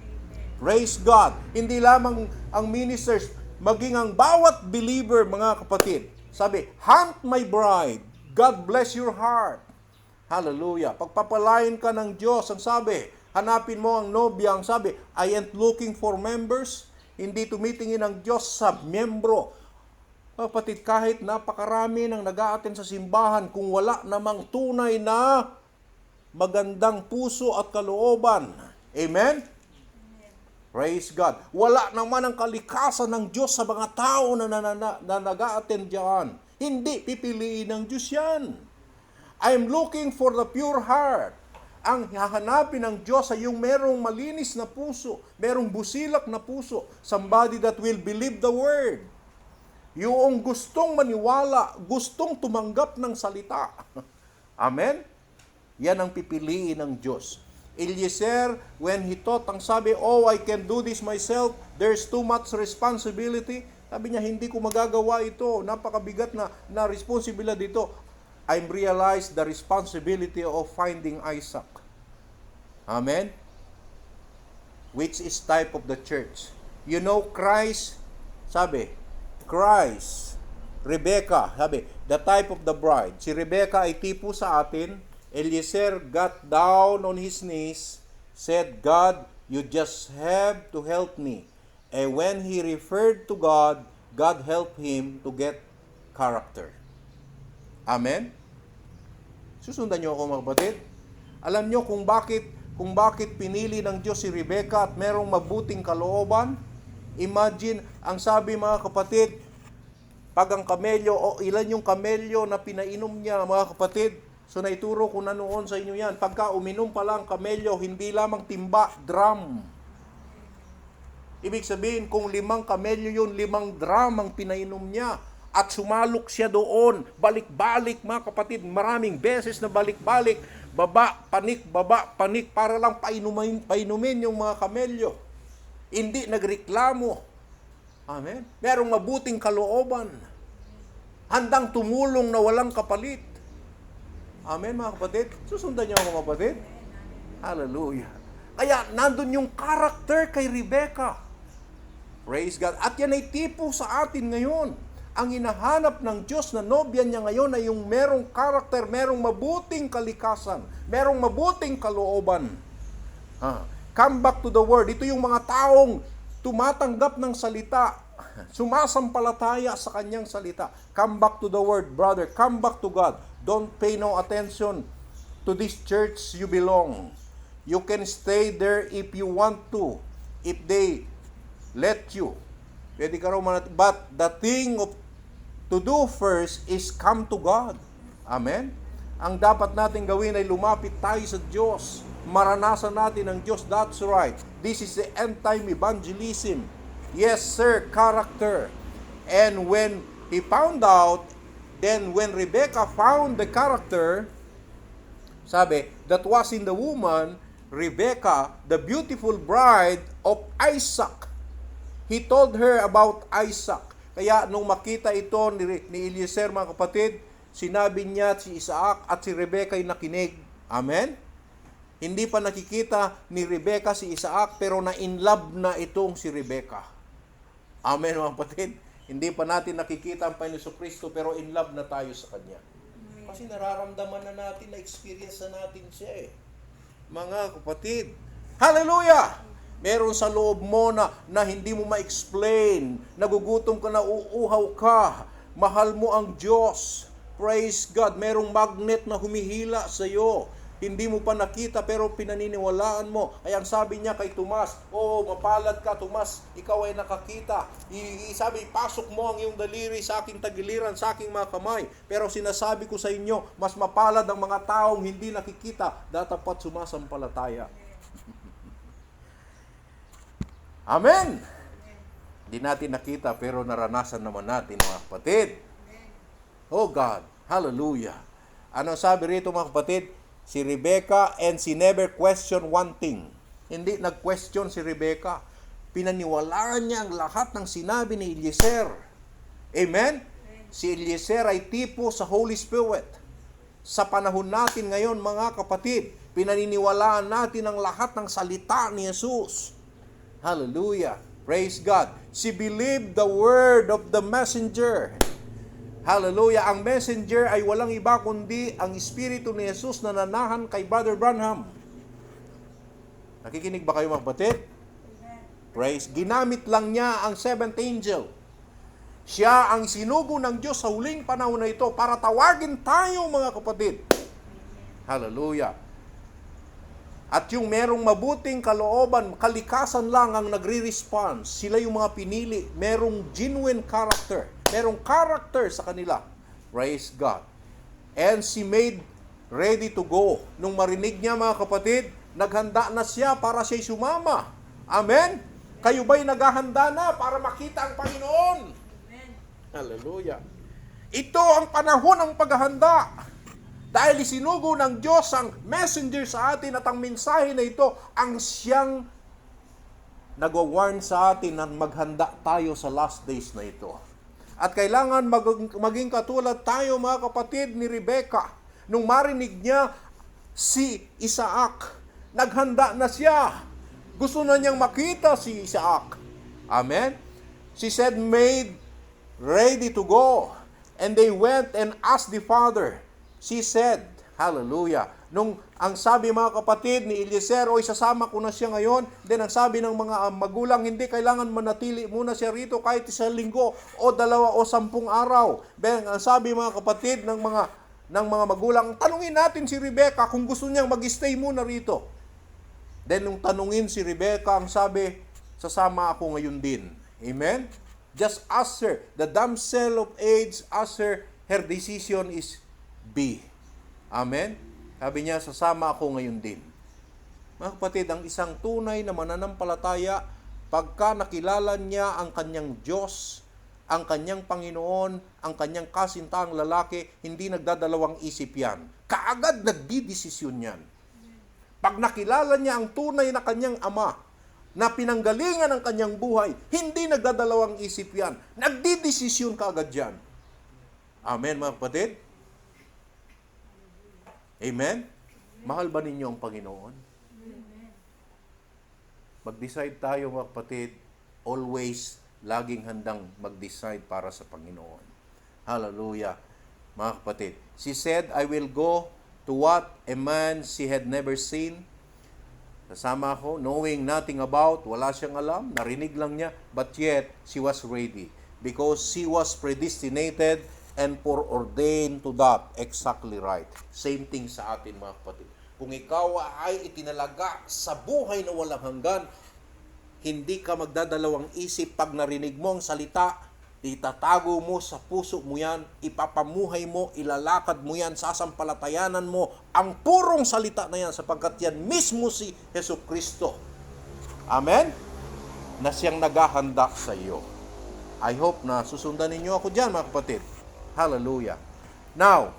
Praise God. Hindi lamang ang ministers, maging ang bawat believer, mga kapatid. Sabi, hunt my bride. God bless your heart. Hallelujah. Pagpapalain ka ng Diyos, ang sabi, hanapin mo ang nobya. Ang sabi, I ain't looking for members. Hindi tumitingin ang Diyos sa miyembro. Kapatid, kahit napakarami ng nag-a-attend sa simbahan, kung wala namang tunay na magandang puso at kalooban. Amen? Praise God. Wala naman ang kalikasan ng Diyos sa mga tao na nag-a-attend diyan. Hindi pipiliin ng Diyos yan. I'm looking for the pure heart. Ang hahanapin ng Diyos ay yung merong malinis na puso, merong busilak na puso, somebody that will believe the word. Yung gustong maniwala, gustong tumanggap ng salita. Amen? Yan ang pipiliin ng Diyos. Eliezer, when he thought, ang sabi, oh, I can do this myself, there's too much responsibility. Sabi niya, hindi ko magagawa ito. Napakabigat na responsibilidad dito. I realized the responsibility of finding Isaac. Amen? Which is type of the church. You know, Christ, sabi, Christ Rebecca, sabi, the type of the bride. Si Rebecca ay tipo sa atin. Eliezer got down on his knees, said, God, you just have to help me. And when he referred to God, God helped him to get character. Amen? Susundan niyo ako mga kapatid. Alam niyo kung bakit pinili ng Diyos si Rebecca at merong mabuting kalooban? Imagine, ang sabi mga kapatid, pag ang kamelyo o ilan yung kamelyo na pinainom niya mga kapatid, so naituro ko na noon sa inyo yan, pagka uminom pa lang kamelyo, hindi lamang timba, drum. Ibig sabihin, kung 5 kamelyo yun, 5 drum ang pinainom niya. At sumalok siya doon, balik-balik mga kapatid, maraming beses na balik-balik, baba, panik, para lang painumin yung mga kamelyo. Hindi nagreklamo. Amen. Merong mabuting kalooban. Handang tumulong na walang kapalit. Amen mga kapatid. Susundan niyo ako mga kapatid. Hallelujah. Kaya nandun yung character kay Rebecca. Praise God. At yan ay tipo sa atin ngayon. Ang hinahanap ng Diyos na nobya niya ngayon ay yung merong karakter, merong mabuting kalikasan, merong mabuting kalooban. Come back to the Word. Ito yung mga taong tumatanggap ng salita, sumasampalataya sa kanyang salita. Come back to the Word, brother. Come back to God. Don't pay no attention to this church you belong. You can stay there if you want to, if they let you. Pwede ka raw but the thing to do first is come to God. Amen? Ang dapat natin gawin ay lumapit tayo sa Diyos. Maranasan natin ang Diyos. That's right. This is the end-time evangelism. Yes, sir, character. And when he found out, then when Rebecca found the character, sabi, that was in the woman, Rebecca, the beautiful bride of Isaac. He told her about Isaac. Kaya nung makita ito ni Eliezer mga kapatid, sinabi niya si Isaac at si Rebecca ay nakinig. Amen? Hindi pa nakikita ni Rebecca si Isaac pero na-in love na itong si Rebecca. Amen mga kapatid? Hindi pa natin nakikita ang Panginoon Kristo pero in love na tayo sa Kanya. Kasi nararamdaman na natin, na-experience na natin siya eh. Mga kapatid, hallelujah! Meron sa loob mo na hindi mo ma-explain. Nagugutom ka na, uuhaw ka. Mahal mo ang Diyos. Praise God. Merong magnet na humihila sa iyo. Hindi mo pa nakita pero pinaniniwalaan mo. Ay ang sabi niya kay Tomas, mapalad ka Tomas, ikaw ay nakakita. Sabi, pasok mo ang iyong daliri sa aking tagiliran, sa aking mga kamay. Pero sinasabi ko sa inyo, mas mapalad ang mga taong hindi nakikita, datapat sumasampalataya. Amen! Hindi natin nakita pero naranasan naman natin mga kapatid. Oh God, hallelujah. Ano sabi rito mga kapatid? Si Rebecca and she never questioned one thing. Hindi nag-question si Rebecca. Pinaniwalaan niya ang lahat ng sinabi ni Eliezer. Amen? Si Eliezer ay tipo sa Holy Spirit. Sa panahon natin ngayon mga kapatid, pinaniniwalaan natin ang lahat ng salita ni Jesus. Hallelujah. Praise God. She believed the word of the messenger. Hallelujah. Ang messenger ay walang iba kundi ang Espiritu ni Jesus na nanahan kay Brother Branham. Nakikinig ba kayo mga kapatid? Praise. Ginamit lang niya ang seventh angel. Siya ang sinugo ng Diyos sa huling panahon na ito para tawagin tayo mga kapatid. Hallelujah. At yung merong mabuting kalooban, kalikasan lang ang nagre-response. Sila yung mga pinili. Merong genuine character. Merong character sa kanila. Praise God. And she made ready to go. Nung marinig niya mga kapatid, naghanda na siya para siya'y sumama. Amen? Kayo ba'y naghahanda na para makita ang Panginoon? Amen. Hallelujah. Ito ang panahon ng paghahanda. Dahil isinugo ng Diyos ang messenger sa atin at ang mensahe na ito ang siyang nag-warn sa atin na maghanda tayo sa last days na ito. At kailangan maging katulad tayo mga kapatid ni Rebecca. Nung marinig niya si Isaac, naghanda na siya. Gusto na niyang makita si Isaac. Amen? She said, made ready to go. And they went and asked the father. She said, hallelujah. Nung ang sabi mga kapatid ni Eliezer, oy sasama ko na siya ngayon. Then ang sabi ng mga magulang, hindi kailangan manatili muna siya rito kahit 1 linggo o 2 o 10 araw. Then ang sabi mga kapatid ng mga magulang, tanungin natin si Rebecca kung gusto niyang mag-stay muna rito. Then nung tanungin si Rebecca, ang sabi, sasama ako ngayon din. Amen? Just ask her. The damsel of age asked her decision is B. Amen? Sabi niya, sasama ako ngayon din. Mga kapatid, ang isang tunay na mananampalataya, pagka nakilala niya ang kanyang Diyos, ang kanyang Panginoon, ang kanyang kasintaang lalaki, hindi nagdadalawang isip yan. Kaagad nagdidesisyon yan. Pag nakilala niya ang tunay na kanyang Ama, na pinanggalingan ang kanyang buhay, hindi nagdadalawang isip yan. Nagdidesisyon kaagad yan. Amen, mga kapatid? Amen? Mahal ba ninyo ang Panginoon? Mag-decide tayo, mga kapatid, always, laging handang mag-decide para sa Panginoon. Hallelujah. Mga kapatid, she said, I will go to what a man she had never seen. Kasama ako, knowing nothing about, wala siyang alam, narinig lang niya, but yet, she was ready. Because she was predestinated and foreordained to that. Exactly right. Same thing sa atin, mga kapatid. Kung ikaw ay itinalaga sa buhay na walang hanggan, hindi ka magdadalawang isip pag narinig mo ang salita, itatago mo sa puso mo yan, ipapamuhay mo, ilalakad mo yan, sasampalatayanan mo ang purong salita na yan sapagkat yan mismo si Jesucristo. Amen? Na siyang naghahanda sa iyo. I hope na susundan ninyo ako dyan, mga kapatid. Hallelujah. Now,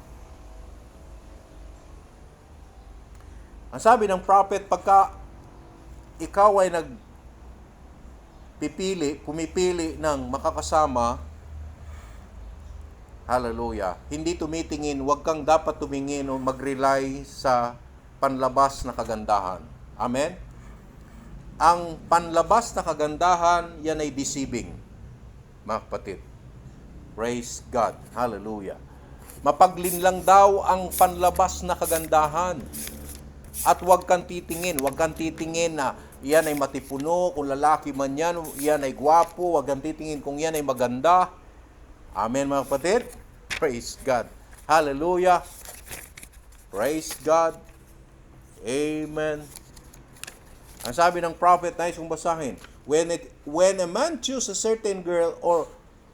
ang sabi ng prophet, pagka ikaw ay pumipili ng makakasama, hallelujah, hindi tumitingin, huwag kang dapat tumingin o mag-rely sa panlabas na kagandahan. Amen? Ang panlabas na kagandahan, yan ay deceiving, mga kapatid. Praise God. Hallelujah. Mapaglinlang daw ang panlabas na kagandahan. At huwag kang titingin na yan ay matipuno, kung lalaki man yan ay gwapo, huwag kang titingin kung yan ay maganda. Amen, mga kapatid? Praise God. Hallelujah. Praise God. Amen. Ang sabi ng prophet, nais kong basahin, when a man choose a certain girl or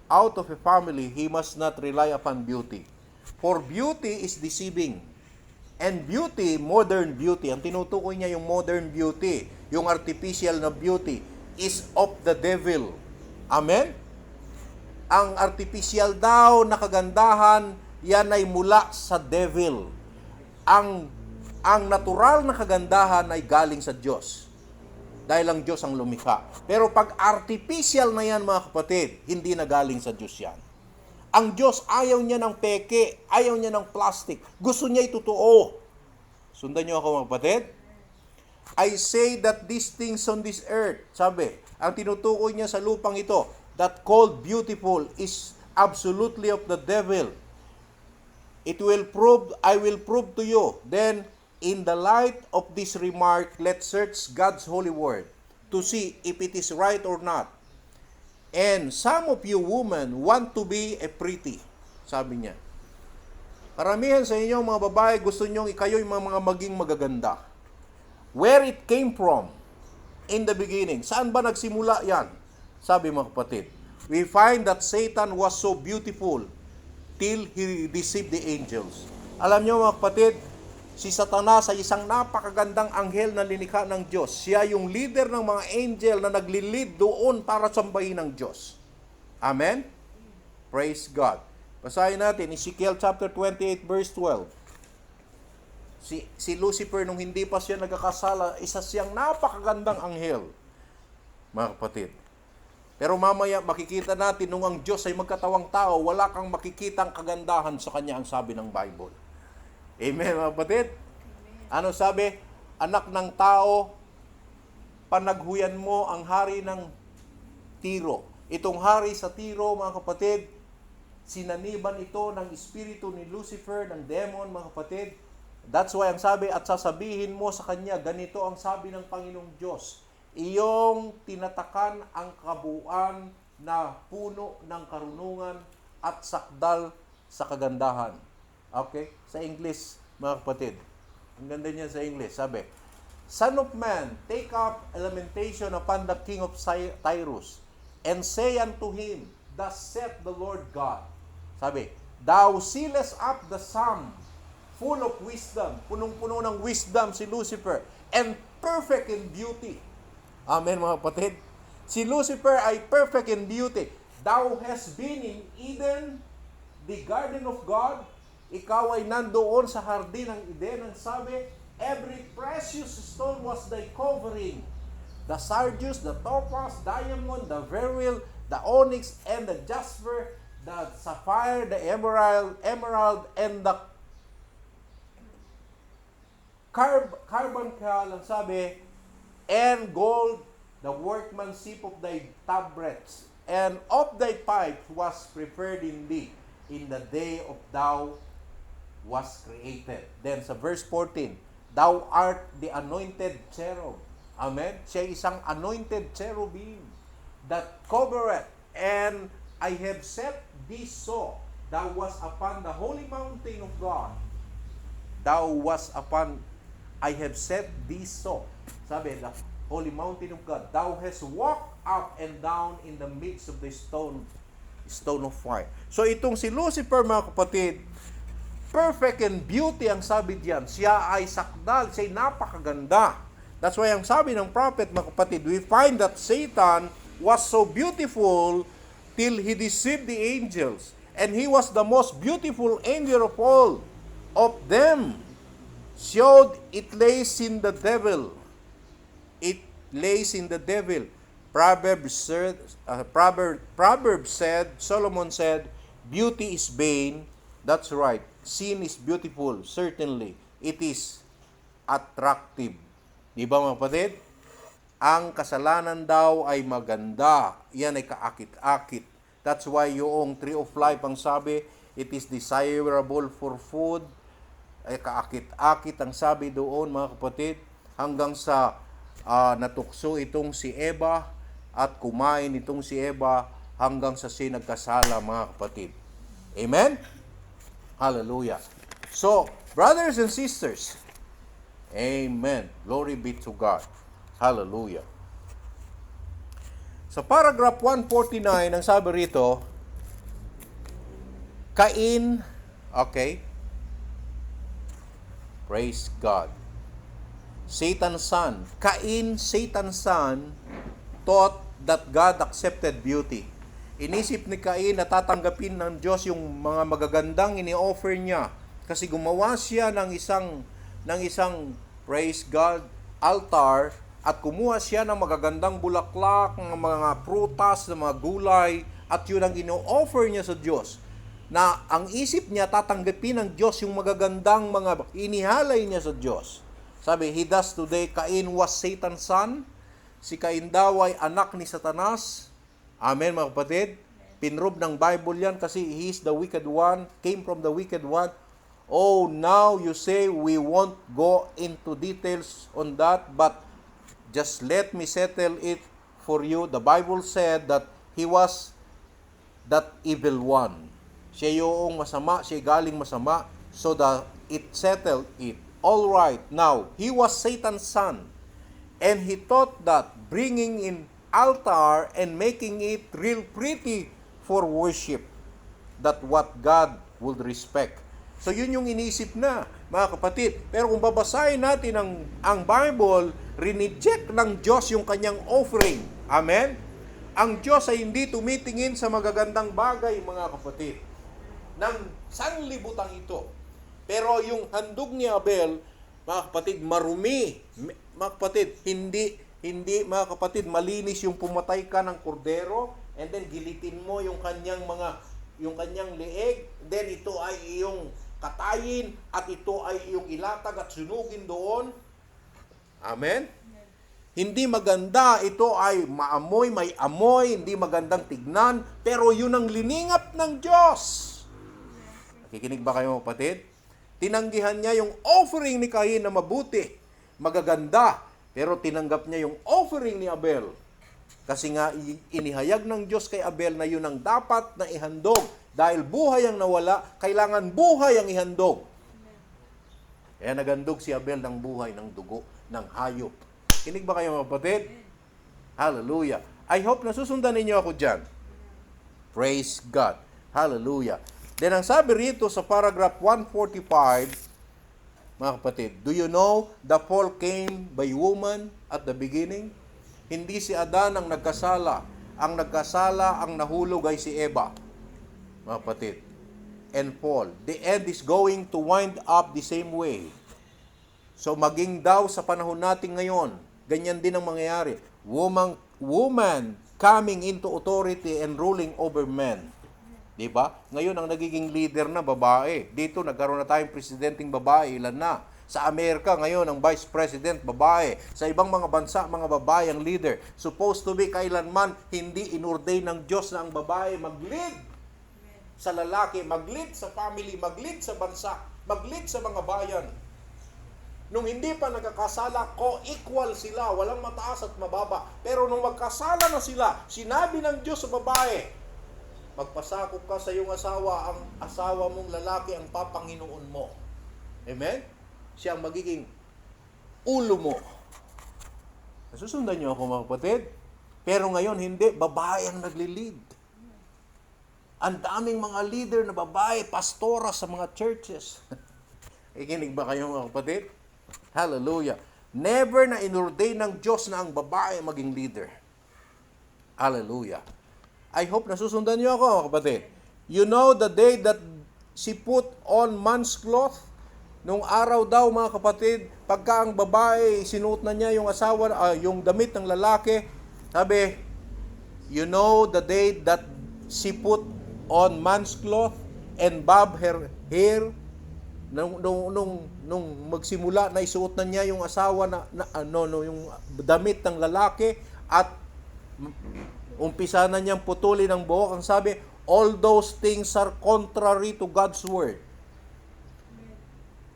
out of a family, he must not rely upon beauty. For beauty is deceiving. And beauty, modern beauty, ang tinutukoy niya yung modern beauty, yung artificial na beauty, is of the devil. Amen? Ang artificial daw na kagandahan, yan ay mula sa devil. Ang natural na kagandahan ay galing sa Diyos. Dahil ang Diyos ang lumikha. Pero pag artificial na yan, mga kapatid, hindi na galing sa Diyos yan. Ang Diyos, ayaw niya ng peke, ayaw niya ng plastic. Gusto niya totoo. Sundan niyo ako, mga kapatid. I say that these things on this earth, sabi, ang tinutukoy niya sa lupang ito, that called beautiful is absolutely of the devil. I will prove to you. Then, in the light of this remark, let's search God's holy word to see if it is right or not. And some of you women want to be a pretty, sabi niya. Karamihan sa inyo mga babae, gusto nyo kayo'y mga maging magaganda. Where it came from in the beginning. Saan ba nagsimula yan? Sabi mga kapatid. We find that Satan was so beautiful till he deceived the angels. Alam nyo mga kapatid, si Satanas ay isang napakagandang anghel na linikha ng Diyos. Siya yung leader ng mga angel na naglilid doon para sambahin ng Diyos. Amen? Praise God. Basahin natin, Ezekiel chapter 28 verse 12. Si Lucifer, nung hindi pa siya nagkakasala, isa siyang napakagandang anghel. Mga kapatid. Pero mamaya makikita natin nung ang Diyos ay magkatawang tao, wala kang makikitang kagandahan sa kanya, ang sabi ng Bible. Amen, mga kapatid? Ano sabi? Anak ng tao, panaghuyan mo ang hari ng Tiro. Itong hari sa Tiro, mga kapatid, Sinaniban ito ng espiritu ni Lucifer, ng demon, mga kapatid. That's why ang sabi, at sasabihin mo sa kanya, ganito ang sabi ng Panginoong Diyos, iyong tinatakan ang kabuuan na puno ng karunungan at sakdal sa kagandahan. Okay? Sa English, mga kapatid. Ang ganda niya sa English. Sabi, Son of man, take up a lamentation upon the king of Tyrus, and say unto him, Thus saith the Lord God. Sabi, Thou sealest up the sum, full of wisdom, punong-puno ng wisdom si Lucifer, and perfect in beauty. Amen, mga kapatid. Si Lucifer ay perfect in beauty. Thou hast been in Eden, the garden of God. Ikaw ay nandoon sa hardin ng Eden. Ang sabi, every precious stone was thy covering. The sardius, the topaz, diamond, the beryl, the onyx, and the jasper, the sapphire, the emerald, and the carbuncle, ang sabi, and gold, the workmanship of thy tabrets, and of thy pipes was prepared in thee, in the day of thou was created. Then sa verse 14, Thou art the anointed cherub. Amen? Siya isang anointed cherubim that covereth, and I have set thee so. Thou was upon the holy mountain of God. Thou was upon, I have set thee so. Sabi, the holy mountain of God. Thou hast walked up and down in the midst of the stone of fire. So itong si Lucifer, mga kapatid, perfect in beauty ang sabi diyan. Siya ay sakdal, siya ay napakaganda. That's why ang sabi ng prophet, mga kapatid, we find that Satan was so beautiful till he deceived the angels. And he was the most beautiful angel of all of them. Showed it lays in the devil. It lays in the devil. Proverbs said, Solomon said, beauty is vain. That's right. Sin is beautiful. Certainly. It is attractive. Di ba, mga kapatid? Ang kasalanan daw ay maganda. Yan ay kaakit-akit. That's why yung tree of life, ang sabi, it is desirable for food. Ay kaakit-akit ang sabi doon, mga kapatid. Hanggang sa natukso itong si Eva at kumain itong si Eva hanggang sa nagkasala, mga kapatid. Amen? Hallelujah. So, brothers and sisters, amen. Glory be to God. Hallelujah. Sa paragraph 149, ang sabi rito, Cain, okay, praise God. Satan's son. Cain, Satan's son, thought that God accepted beauty. Inisip ni Cain na tatanggapin ng Diyos yung mga magagandang ini-offer niya. Kasi gumawa siya ng isang praise God, altar, at kumuha siya ng magagandang bulaklak, ng mga prutas, ng mga gulay, at yun ang ino-offer niya sa Diyos. Na ang isip niya, tatanggapin ng Diyos yung magagandang mga inihalay niya sa Diyos. Sabi, he does today, Cain was Satan's son. Si Cain daw ay anak ni Satanas. Amen, mga kapatid. Pinrob ng Bible yan kasi he is the wicked one, came from the wicked one. Oh, now you say we won't go into details on that, but just let me settle it for you. The Bible said that he was that evil one. Siya yung masama, siya galing masama, so that it settled it. All right, now, he was Satan's son, and he thought that bringing in altar and making it real pretty for worship, that what God would respect. So yun yung inisip na, mga kapatid. Pero kung babasahin natin ang Bible, rineject ng Diyos yung kanyang offering. Amen? Ang Diyos ay hindi tumitingin sa magagandang bagay, mga kapatid, ng sanglibutan ito. Pero yung handog ni Abel, mga kapatid, marumi. Mga kapatid, hindi, mga kapatid, malinis yung pumatay ka ng kordero, and then gilitin mo yung kanyang leeg, then ito ay iyong katayin, at ito ay iyong ilatag at sunugin doon. Amen? Hindi maganda, ito ay maamoy, may amoy, hindi magandang tignan, pero yun ang liningap ng Diyos. Nakikinig ba kayo, kapatid? Tinanggihan niya yung offering ni Cain na mabuti, magaganda, pero tinanggap niya yung offering ni Abel. Kasi nga, inihayag ng Diyos kay Abel na yun ang dapat na ihandog. Dahil buhay ang nawala, kailangan buhay ang ihandog. Kaya nagandog si Abel ng buhay, ng dugo, ng hayop. Kinig ba kayo, mga kapatid? Hallelujah. I hope nasusundan ninyo ako dyan. Praise God. Hallelujah. Then ang sabi rito sa paragraph 145, mga kapatid, do you know the fall came by woman at the beginning? Hindi si Adan ang nagkasala. Ang nagkasala, ang nahulog ay si Eva. Mga kapatid. And fall. The end is going to wind up the same way. So maging daw sa panahon natin ngayon, ganyan din ang mangyayari. Woman coming into authority and ruling over men. Diba? Ngayon ang nagiging leader na babae. Dito nagkaroon na tayong presidenteng babae, ilan na? Sa Amerika ngayon ang vice president babae. Sa ibang mga bansa, mga babae ang leader. Supposed to be kailanman hindi inordain ng Diyos na ang babae mag-lead sa lalaki, mag-lead sa family, mag-lead sa bansa, mag-lead sa mga bayan. Nung hindi pa nagkakasala, co-equal sila, walang mataas at mababa. Pero nung magkasala na sila, sinabi ng Diyos sa babae, magpasakop ka sa iyong asawa, ang asawa mong lalaki ang papanginoon mo. Amen? Siya ang magiging ulo mo. Nasusundan niyo ako, mga kapatid? Pero ngayon, hindi, babae ang nagli-lead. Ang daming mga leader na babae, pastora sa mga churches. Ikinig ba kayo, mga kapatid? Hallelujah. Never na inordain ng Diyos na ang babae maging leader. Hallelujah. I hope nasusundan niyo ako, mga kapatid. You know the day that she put on man's cloth? Nung araw daw, mga kapatid, pagka ang babae, sinuot na niya yung asawa, yung damit ng lalaki, sabi, you know the day that she put on man's cloth and bob her hair? Nung magsimula na isuot na niya yung asawa yung damit ng lalaki at umpisa na niyang putulin ang buhok, ang sabi, all those things are contrary to God's word.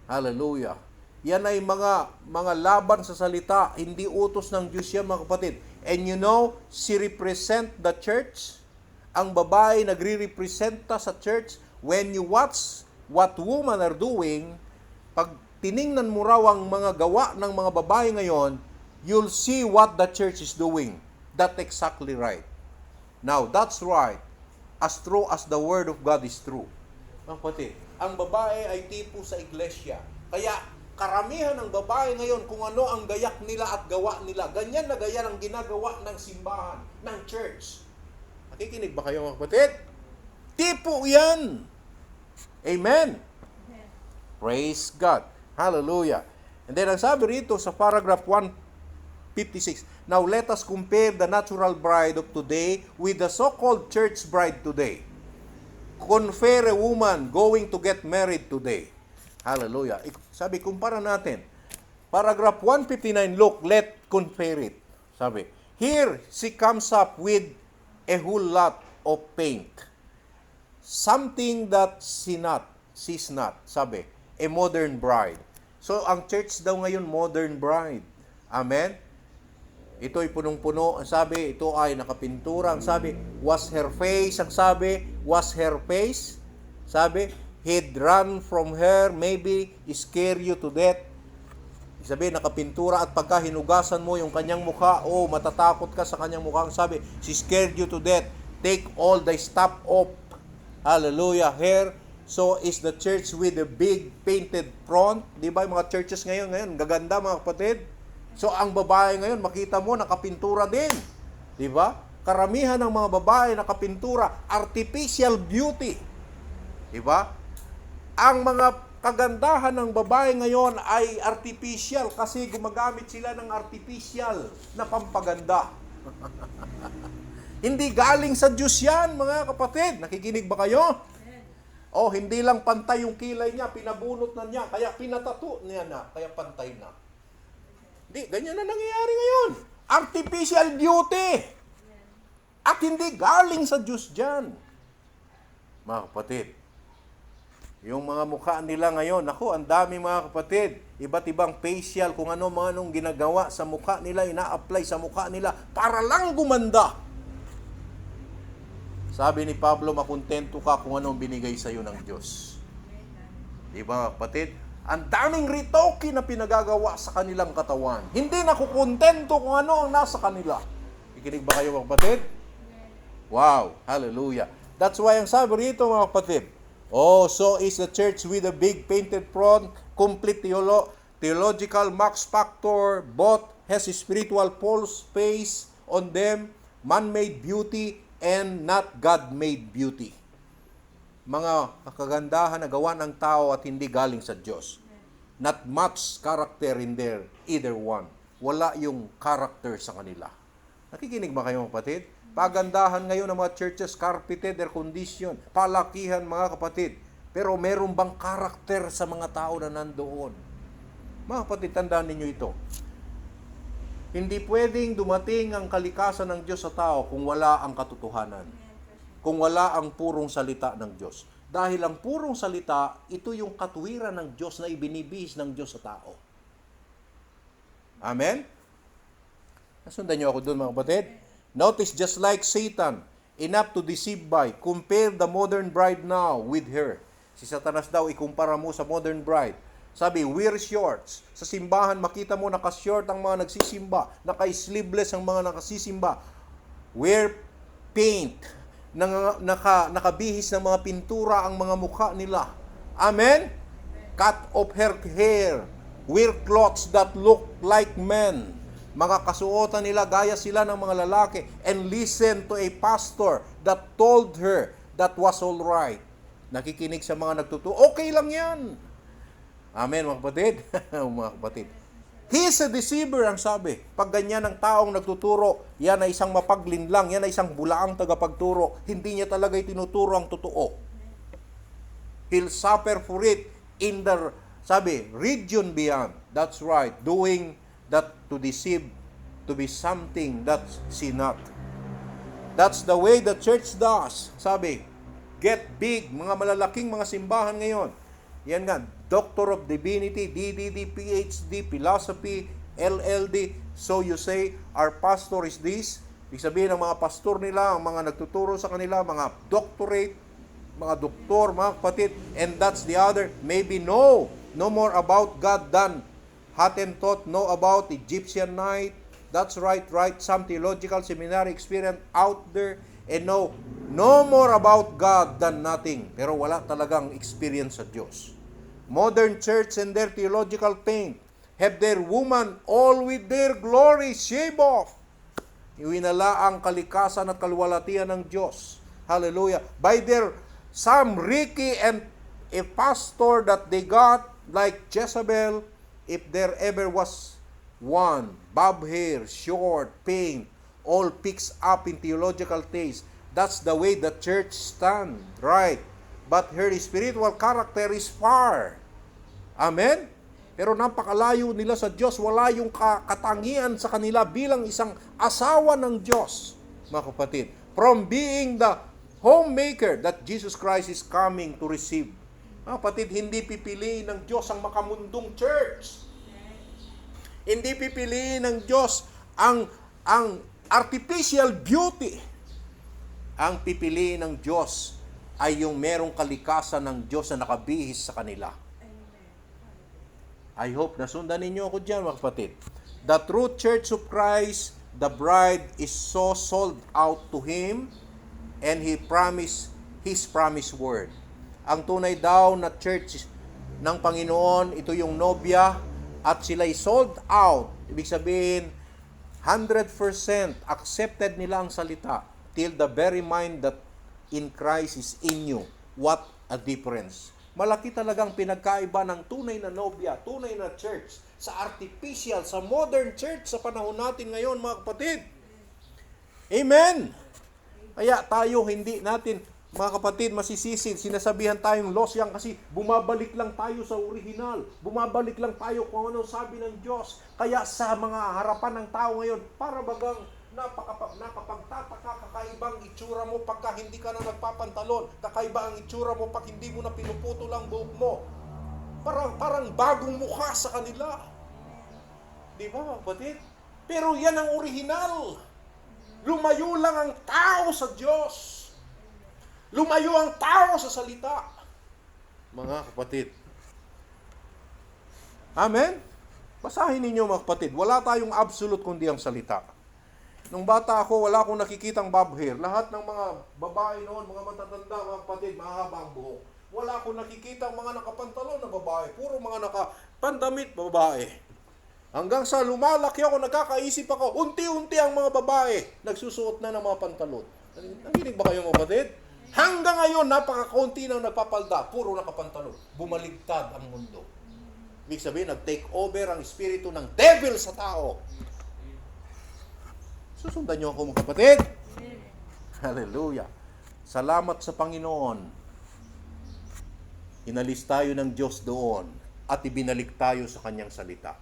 Hallelujah. Yan ay mga laban sa salita, hindi utos ng Diyos yan, mga kapatid. And you know, she represent the church. Ang babae nagre-representa sa church. When you watch what women are doing, pag tiningnan mo raw ang mga gawa ng mga babae ngayon, you'll see what the church is doing. That's exactly right. Now, that's right. As true as the word of God is true. Ang kapatid, ang babae ay tipo sa iglesia. Kaya, karamihan ng babae ngayon kung ano ang gayak nila at gawa nila. Ganyan na ganyan ang ginagawa ng simbahan, ng church. Nakikinig ba kayo, mga kapatid? Tipo yan. Amen. Praise God. Hallelujah. And then, ang sabi rito sa paragraph 156, now let us compare the natural bride of today with the so-called church bride today. Compare a woman going to get married today. Hallelujah. Sabi, kumpara natin. Paragraph 159, look, let's compare it. Sabi, here she comes up with a whole lot of paint. Something that she's not. Sabi, a modern bride. So, ang church daw ngayon, modern bride. Amen? Ito'y punong-puno. Ang sabi, ito ay nakapintura. Ang sabi, was her face. Ang sabi, was her face. Sabi, he'd run from her, maybe scare you to death. Sabi, nakapintura at pagka hinugasan mo yung kanyang mukha, matatakot ka sa kanyang mukha. Ang sabi, she scared you to death. Take all the stuff off. Hallelujah. Here, so is the church with a big painted front. Di ba yung mga churches ngayon, gaganda, mga kapatid. So, ang babae ngayon, makita mo, nakapintura din. Di ba? Karamihan ng mga babae nakapintura, artificial beauty. Di ba? Ang mga kagandahan ng babae ngayon ay artificial kasi gumagamit sila ng artificial na pampaganda. Hindi galing sa Diyos yan, mga kapatid. Nakikinig ba kayo? Hindi lang pantay yung kilay niya, pinabunot na niya, kaya pinatato niya na, kaya pantay na. Hindi, ganyan na nangyayari ngayon. Artificial beauty. At hindi galing sa Diyos dyan. Mga kapatid, yung mga mukha nila ngayon, ako, ang dami mga kapatid, iba't ibang facial, kung ano mga anong ginagawa sa mukha nila, ina-apply sa mukha nila, para lang gumanda. Sabi ni Pablo, makontento ka kung anong binigay sa iyo ng Diyos. Di ba mga kapatid? Ang daming ritoke na pinagagawa sa kanilang katawan. Hindi nakukontento kung ano ang nasa kanila. Ikinig ba kayo mga kapatid? Wow! Hallelujah! That's why ang sabi rito mga kapatid, oh, so is the church with a big painted front, complete theological max factor, both has a spiritual pulse face on them, man-made beauty, and not God-made beauty. Mga kagandahan na gawa ng tao at hindi galing sa Diyos. Not much character in there, either one. Wala yung character sa kanila. Nakikinig ba kayo mga kapatid? Pagandahan ngayon ng mga churches, carpeted, air condition, palakihan mga kapatid. Pero meron bang karakter sa mga tao na nandoon? Mga kapatid, tandaan ninyo ito. Hindi pwedeng dumating ang kalikasan ng Diyos sa tao kung wala ang katotohanan. Kung wala ang purong salita ng Diyos. Dahil ang purong salita, ito yung katuwiran ng Diyos na ibinibihis ng Diyos sa tao. Amen? Nasundan niyo ako doon mga kapatid? Notice, just like Satan, enough to deceive by, compare the modern bride now with her. Si Satanas daw, ikumpara mo sa modern bride. Sabi, wear shorts. Sa simbahan, makita mo naka-short ang mga nagsisimba, naka-sleeveless ang mga nakasisimba. Wear paint, nakabihis ng mga pintura ang mga mukha nila. Amen? Cut off her hair. Wear clothes that look like men. Mga kasuotan nila, gaya sila ng mga lalaki. And listen to a pastor that told her that was all right. Nakikinig sa mga nagtuturo. Okay lang yan. Amen, mga kapatid. Mga kapatid. He is a deceiver, ang sabi. Pag ganyan ang taong nagtuturo, yan ay isang mapaglinlang, yan ay isang bulaang tagapagturo. Hindi niya talaga itinuturo ang totoo. He'll suffer for it in the, sabi, region beyond. That's right. Doing that to deceive, to be something that's she not. That's the way the church does. Sabi, get big, mga malalaking mga simbahan ngayon. Yan nga, Doctor of Divinity, DDD, PhD, Philosophy, LLD. So you say, our pastor is this. Ibig sabihin ng mga pastor nila, ang mga nagtuturo sa kanila, mga doctorate, mga doktor, mga kapatid. And that's the other. Maybe no more about God than Hottentot, know about Egyptian night. That's right. Some theological seminary experience out there. And no more about God than nothing. Pero wala talagang experience sa Diyos. Modern church and their theological paint have their woman all with their glory shave off. Iwinala ang kalikasan at kalwalatian ng Diyos. Hallelujah. By their some Ricky and a pastor that they got like Jezebel, if there ever was one, bob hair, short, paint, all fixed up in theological taste. That's the way the church stand, right? But her spiritual character is far. Amen? Pero napakalayo nila sa Diyos. Wala yung katangian sa kanila bilang isang asawa ng Diyos, mga kapatid. From being the homemaker that Jesus Christ is coming to receive. Mga kapatid, hindi pipiliin ng Diyos ang makamundong church. Hindi pipiliin ng Diyos ang artificial beauty. Ang pipiliin ng Diyos ay yung merong kalikasan ng Diyos na nakabihis sa kanila. I hope nasundan ninyo ako dyan, mga kapatid. The true church of Christ, the bride is so sold out to Him and He promised His promised word. Ang tunay daw na church ng Panginoon, ito yung nobya at sila'y sold out. Ibig sabihin, 100% accepted nila ang salita till the very mind that in Christ is in you. What a difference. Malaki talagang pinagkaiba ng tunay na nobya, tunay na church, sa artificial, sa modern church sa panahon natin ngayon, mga kapatid. Amen! Kaya tayo hindi natin Mga kapatid, masisisi, sinasabihan tayong lost yan kasi bumabalik lang tayo sa original. Bumabalik lang tayo kung ano sabi ng Diyos. Kaya sa mga harapan ng tao ngayon, para bagang nakapagtataka, kakaibang itsura mo pagka hindi ka na nagpapantalon. Kakaiba ang itsura mo pag hindi mo na pinuputol ang buhok mo. Parang bagong mukha sa kanila. Di ba, mga kapatid? Pero yan ang original. Lumayo lang ang tao sa Diyos. Lumayo ang tao sa salita. Mga kapatid. Amen? Basahin ninyo mga kapatid. Wala tayong absolute kundi ang salita. Nung bata ako, wala akong nakikitang bob hair. Lahat ng mga babae noon, mga matatanda, mga kapatid, mahaba ang buhok. Wala akong nakikitang mga nakapantalon na babae. Puro mga nakapandamit babae. Hanggang sa lumalaki ako, nagkakaisip ako, unti-unti ang mga babae nagsusuot na ng mga pantalon. Nakinig ba kayo mga kapatid? Hanggang ngayon, napaka-kaunti nang nagpapalda, puro nakapantalon. Bumaligtad ang mundo. Ibig sabihin, nag-take over ang espiritu ng devil sa tao. Susundan niyo ako mga kapatid. Hallelujah. Salamat sa Panginoon. Inalis tayo ng Diyos doon at ibinalik tayo sa kanyang salita.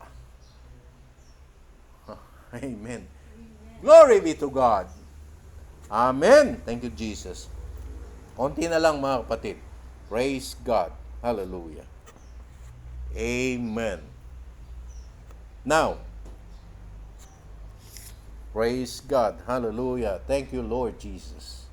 Amen. Glory be to God. Amen. Thank you, Jesus. Konti na lang mga kapatid. Praise God. Hallelujah. Amen. Now, praise God. Hallelujah. Thank you, Lord Jesus.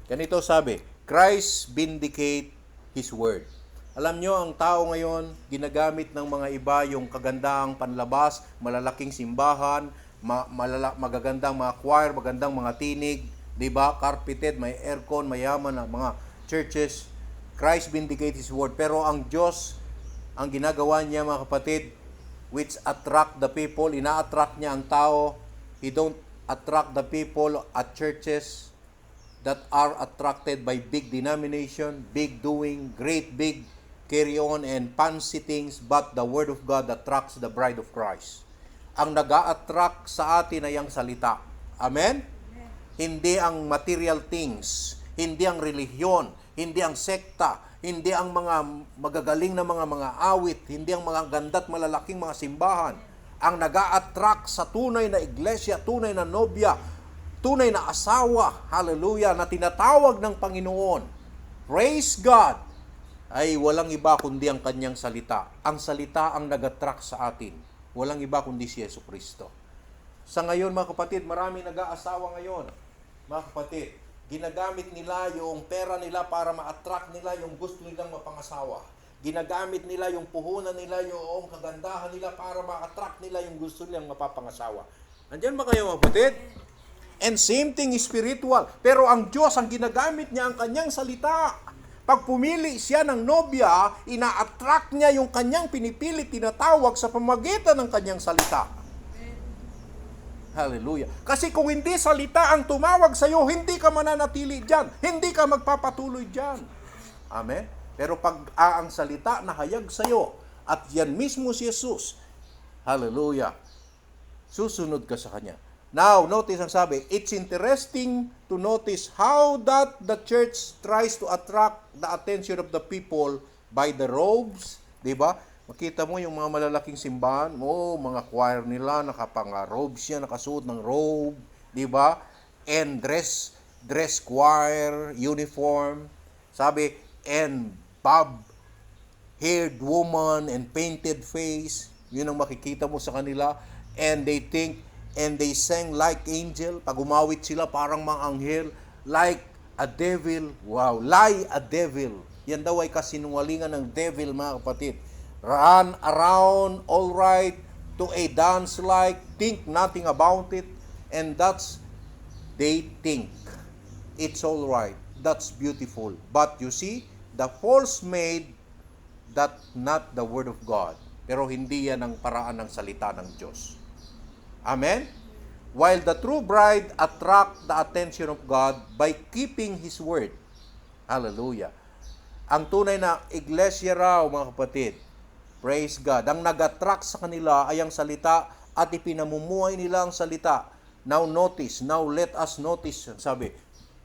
Ganito sabi, Christ vindicate His word. Alam nyo, ang tao ngayon, ginagamit ng mga iba yung kagandahang panlabas, malalaking simbahan, magagandang mga choir, magandang mga tinig, di ba? Carpeted, may aircon, mayaman na mga churches. Christ vindicate His word. Pero ang Diyos, ang ginagawa niya mga kapatid, which attract the people, ina-attract niya ang tao. He don't attract the people at churches that are attracted by big denomination, big doing, great big carry on and fancy things, but the Word of God attracts the bride of Christ. Ang nag-a-attract sa atin ay ang salita. Amen? Hindi ang material things, hindi ang relihiyon, hindi ang sekta, hindi ang mga magagaling na mga awit, hindi ang mga ganda't malalaking mga simbahan. Ang nag-a-attract sa tunay na iglesia, tunay na nobya, tunay na asawa, hallelujah, na tinatawag ng Panginoon. Praise God! Ay walang iba kundi ang kanyang salita. Ang salita ang nag-attract sa atin. Walang iba kundi si Yesu Kristo. Sa ngayon mga kapatid, maraming nag-aasawa ngayon. Mga kapatid, ginagamit nila yung pera nila para ma-attract nila yung gusto nilang mapangasawa. Ginagamit nila yung puhunan nila, yung kagandahan nila para ma-attract nila yung gusto nilang mapapangasawa. Andiyan ba kayo mga kapatid? And same thing is spiritual. Pero ang Diyos, ang ginagamit niya ang kanyang salita. Pag pumili siya ng nobya, ina-attract niya yung kanyang pinipili, tinatawag sa pamamagitan ng kanyang salita. Hallelujah. Kasi kung hindi salita ang tumawag sa iyo, hindi ka mananatili dyan. Hindi ka magpapatuloy dyan. Amen? Pero pag ang salita nahayag sa iyo, at yan mismo si Jesus, hallelujah, susunod ka sa kanya. Now, notice ang sabi, it's interesting to notice how that the church tries to attract the attention of the people by the robes, di ba? Makita mo yung mga malalaking simbahan, mga choir nila, nakapang-robe siya, nakasuot ng robe, di ba? And dress choir, uniform, sabi, and bob-haired woman and painted face, yun ang makikita mo sa kanila, and they sang like angel. Pag umawit sila, parang mga anghel. Like a devil. Wow, lie a devil. Yan daw ay kasinungalingan ng devil, mga kapatid. Run around, all right, to a dance like, think nothing about it. And they think it's all right. That's beautiful. But you see, the false made that not the word of God. Pero hindi yan ang paraan ng salita ng Diyos. Amen? While the true bride attract the attention of God by keeping His word. Hallelujah. Ang tunay na iglesia raw, mga kapatid, praise God, ang nag-attract sa kanila ay ang salita at ipinamumuhay nila ang salita. Now notice, now let us notice, sabi,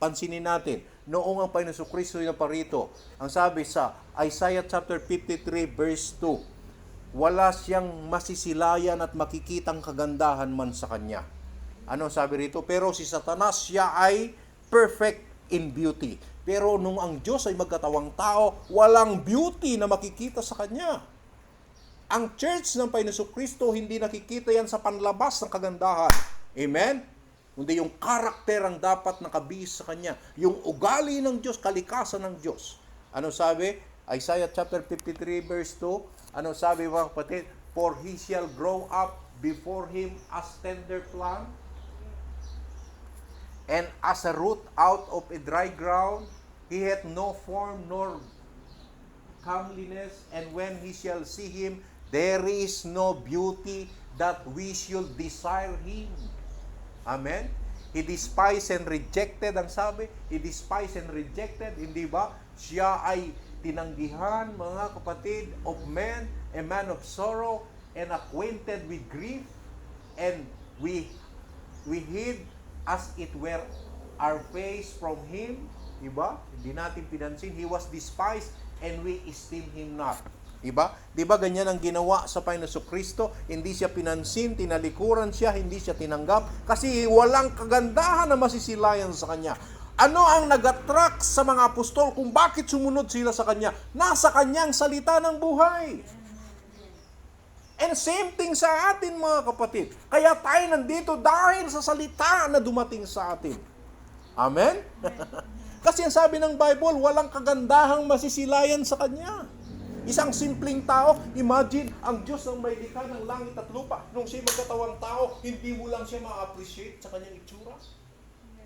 pansinin natin, noong ang Panginoon Kristo na parito, ang sabi sa Isaiah chapter 53 verse 2, wala siyang masisilayan at makikitang kagandahan man sa kanya. Ano sabi rito? Pero si Satanas, siya ay perfect in beauty. Pero nung ang Diyos ay magkatawang tao, walang beauty na makikita sa kanya. Ang church ng Panginoon Kristo, hindi nakikita yan sa panlabas ng kagandahan. Amen? Kundi yung karakter ang dapat nakabihis sa kanya. Yung ugali ng Diyos, kalikasan ng Diyos. Ano sabi? Isaiah chapter 53 verse 2. Ano sabi mga kapatid? For he shall grow up before him as tender plant, and as a root out of a dry ground. He hath no form nor comeliness, and when he shall see him, there is no beauty that we should desire him. Amen? He despised and rejected, ang sabi, he despised and rejected, hindi ba? Siya ay tinanggihan, mga kapatid, of men, a man of sorrow, and acquainted with grief, and we hid as it were our face from him, diba? Hindi natin pinansin. He was despised and we esteem him not. Diba? Diba ganyan ang ginawa sa Panginoon Kristo? Hindi siya pinansin, tinalikuran siya, hindi siya tinanggap kasi walang kagandahan na masisilayan sa kanya. Ano ang nag-attract sa mga apostol kung bakit sumunod sila sa kanya? Nasa kanyang salita ng buhay. And same thing sa atin mga kapatid. Kaya tayo nandito dahil sa salita na dumating sa atin. Amen? Kasi ang sabi ng Bible, walang kagandahang masisilayan sa kanya. Isang simpleng tao, imagine, ang Diyos ang may likha ng langit at lupa. Nung siya magkatawang tao, hindi mo lang siya ma-appreciate sa kanyang itsura.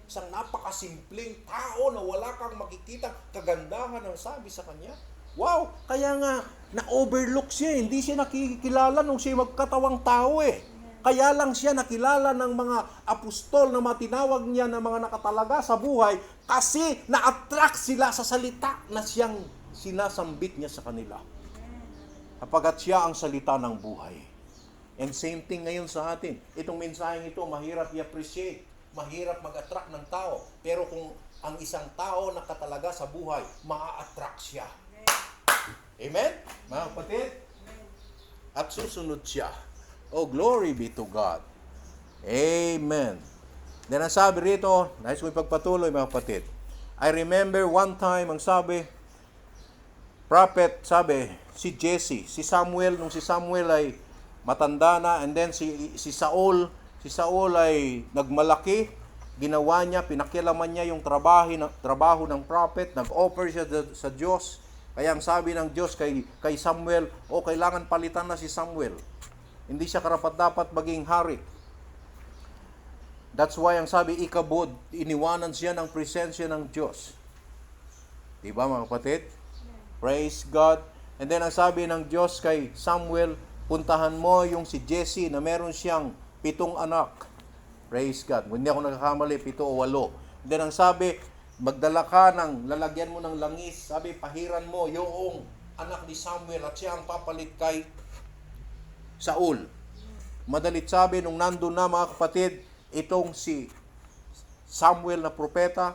Isang napakasimpleng tao na wala kang makikita kagandahan ang sabi sa kanya. Wow! Kaya nga, na-overlook siya. Hindi siya nakikilala nung siya magkatawang tao eh. Kaya lang siya nakilala ng mga apostol na matinawag niya ng mga nakatalaga sa buhay kasi na-attract sila sa salita na siyang sinasambit niya sa kanila. Kapagkat siya ang salita ng buhay. And same thing ngayon sa atin. Itong mensaheng ito, mahirap i-appreciate. Mahirap mag-attract ng tao. Pero kung ang isang tao nakatalaga sa buhay, maa-attract siya. Amen? Mga kapatid? At susunod siya. Oh, glory be to God. Amen. Then ang sabi rito, nais ko ipagpatuloy mga kapatid. I remember one time, ang sabi, prophet, sabi, si Jesse, si Samuel, nung si Samuel ay matanda na, and then si Saul ay nagmalaki, ginawa niya, pinakialaman niya yung trabaho ng prophet, nag-offer siya sa Diyos. Kaya ang sabi ng Diyos kay Samuel, kailangan palitan na si Samuel. Hindi siya karapat-dapat maging hari. That's why ang sabi, Ikabod, iniwanan siya ng presensya ng Diyos. Diba mga kapatid? Praise God. And then ang sabi ng Diyos kay Samuel, puntahan mo yung si Jesse na meron siyang 7 anak. Praise God. Hindi ako nagkakamali, 7 o 8. And then ang sabi, magdala ka lalagyan mo ng langis. Sabi, pahiran mo yung anak ni Samuel at siya ang papalit kay Saul. Madalit sabi, nung nandun na mga kapatid, itong si Samuel na propeta,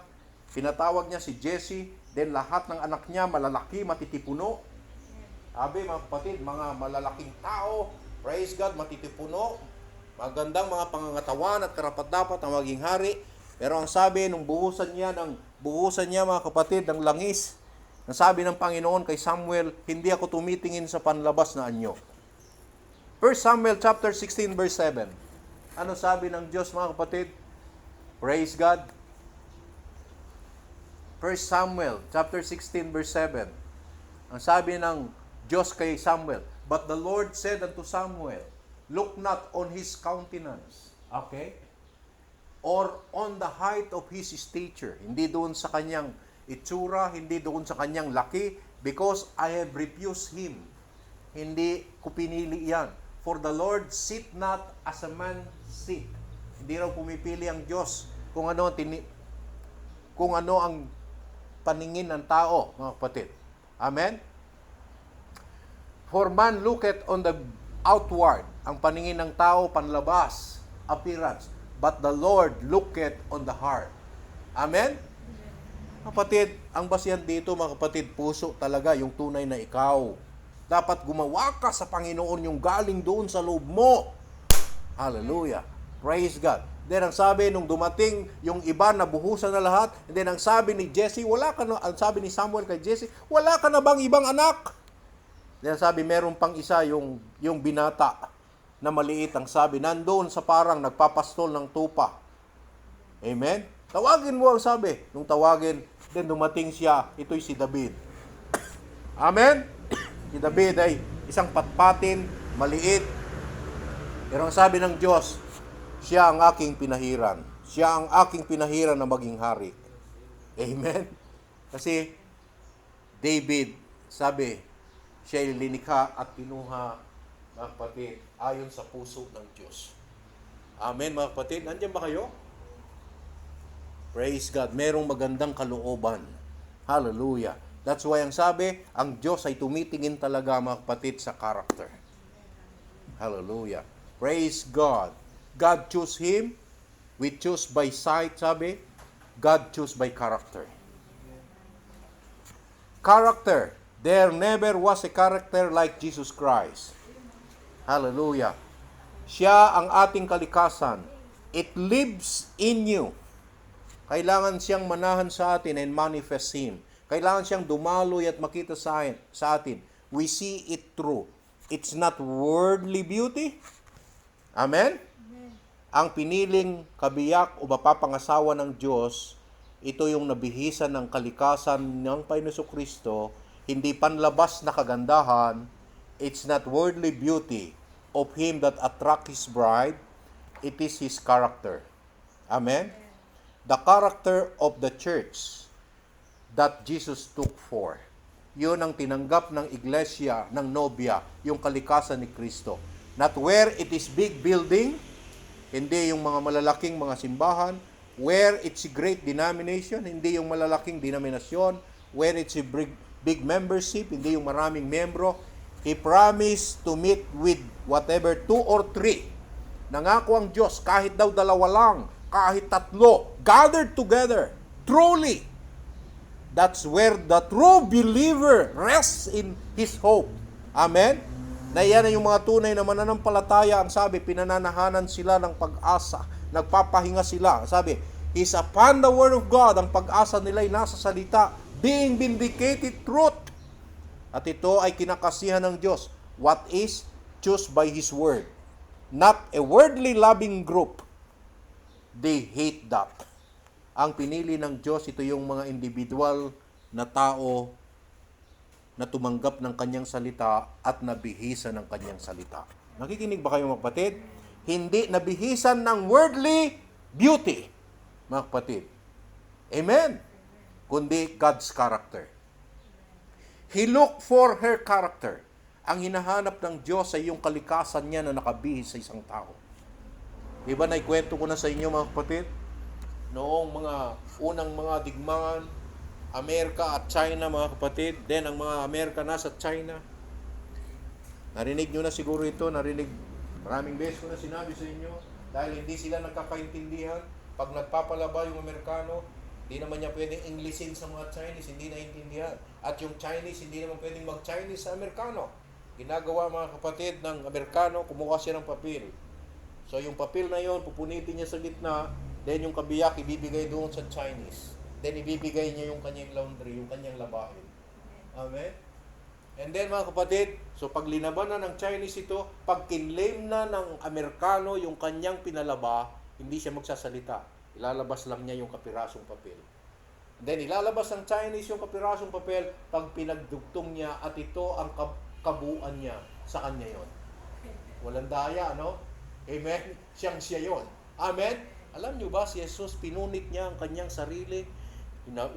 pinatawag niya si Jesse, then lahat ng anak niya, malalaki, matitipuno. Sabi mga kapatid, mga malalaking tao, praise God, matitipuno, magandang mga pangangatawan at karapat-dapat na maging hari. Pero ang sabi, nung buhusan niya mga kapatid, ng langis, ang sabi ng Panginoon kay Samuel, hindi ako tumitingin sa panlabas na anyo. 1 Samuel chapter 16 verse 7. Ano sabi ng Diyos mga kapatid? Praise God. 1 Samuel chapter 16 verse 7. Ang sabi ng Diyos kay Samuel, but the Lord said unto Samuel, look not on his countenance, okay? Or on the height of his stature. Hindi doon sa kanyang itsura, hindi doon sa kanyang laki, because I have refused him. Hindi ko pinili yan. For the Lord sit not as a man sit. Hindi raw pumipili ang Diyos kung ano ang paningin ng tao, mga kapatid. Amen? For man looketh on the outward, ang paningin ng tao, panlabas, appearance. but the Lord looketh on the heart. Amen? Kapatid, ang basihan dito, mga kapatid, puso talaga yung tunay na ikaw. Dapat gumawa ka sa Panginoon yung galing doon sa loob mo. Hallelujah. Praise God. Then ang sabi, nung dumating yung iba na buhusan na lahat, and then ang sabi ni Jesse, ang sabi ni Samuel kay Jesse, wala ka na bang ibang anak? Then ang sabi, meron pang isa, yung binata na maliit, ang sabi, nandoon sa parang nagpapastol ng tupa. Amen? Tawagin mo, ang sabi. Nung tawagin, then dumating siya, ito'y si David. Amen? Si David ay isang patpatin, maliit. Pero ang sabi ng Diyos, siya ang aking pinahiran. Siya ang aking pinahiran na maging hari. Amen? Kasi David, sabi, siya ay linikha at kinuha, mga kapatid, ayon sa puso ng Diyos. Amen, mga kapatid. Nandiyan ba kayo? Praise God. Merong magandang kalooban. Hallelujah. That's why ang sabi, ang Diyos ay tumitingin talaga, mga kapatid, sa character. Hallelujah. Praise God. God choose him. We choose by sight, sabi. God choose by character. Character. There never was a character like Jesus Christ. Hallelujah. Siya ang ating kalikasan. It lives in you. Kailangan siyang manahan sa atin and manifest Him. Kailangan siyang dumaloy at makita sa atin. We see it through. It's not worldly beauty. Amen? Ang piniling kabiyak o mapapangasawa ng Diyos, ito yung nabihisan ng kalikasan ng Panginoon Kristo, hindi panlabas na kagandahan. It's not worldly beauty of Him that attract His bride. It is His character. Amen? The character of the church that Jesus took for. Yun ang tinanggap ng iglesia, ng nobya, yung kalikasan ni Kristo. Not where it is big building, hindi yung mga malalaking mga simbahan, where it's a great denomination, hindi yung malalaking denominasyon, where it's a big membership, hindi yung maraming membro. He promised to meet with whatever 2 or 3. Nangako ang Diyos, kahit daw 2 lang, kahit 3, gathered together, truly. That's where the true believer rests in his hope. Amen? Na yan yung mga tunay na mananampalataya, ang sabi, pinananahanan sila ng pag-asa, nagpapahinga sila. Sabi, is upon the word of God, ang pag-asa nila ay nasa salita, being vindicated truth. At ito ay kinakasihan ng Diyos. What is? Choose by His word. Not a worldly loving group. They hate that. Ang pinili ng Diyos, ito yung mga individual na tao na tumanggap ng kanyang salita at nabihisan ng kanyang salita. Nakikinig ba kayo, mga kapatid? Hindi nabihisan ng worldly beauty, mga kapatid. Amen? Kundi God's character. He looked for her character. Ang hinahanap ng Diyos ay yung kalikasan niya na nakabihis sa isang tao. Diba, naikwento ko na sa inyo, mga kapatid? Noong mga unang mga digmaan, Amerika at China, mga kapatid. Then, ang mga Amerika nasa China. Narinig nyo na siguro ito. Maraming beses ko na sinabi sa inyo. Dahil hindi sila nagkakaintindihan. Pag nagpapalaba yung Amerikano, hindi naman niya pwedeng Englishin sa mga Chinese. Hindi naintindihan. At yung Chinese, hindi naman pwedeng mag-Chinese sa Amerikano. Ginagawa, mga kapatid, ng Amerikano, kumuha siya ng papel. So, yung papel na yon, pupunitin niya sa gitna. Then, yung kabiyak, ibibigay doon sa Chinese. Then, ibibigay niya yung kanyang laundry, yung kanyang labahin. Amen? And then, mga kapatid, so pag linaban na ng Chinese ito, pag kinlaim na ng Amerikano yung kanyang pinalaba, hindi siya magsasalita. Ilalabas lang niya yung kapirasong papel. Then, ilalabas ng Chinese yung kapirasong papel pag pinagdugtong niya at ito ang kabuuan niya sa kanya yon. Walang daya, no? Amen? Siya yon. Amen? Alam niyo ba, si Jesus, pinunit niya ang kanyang sarili,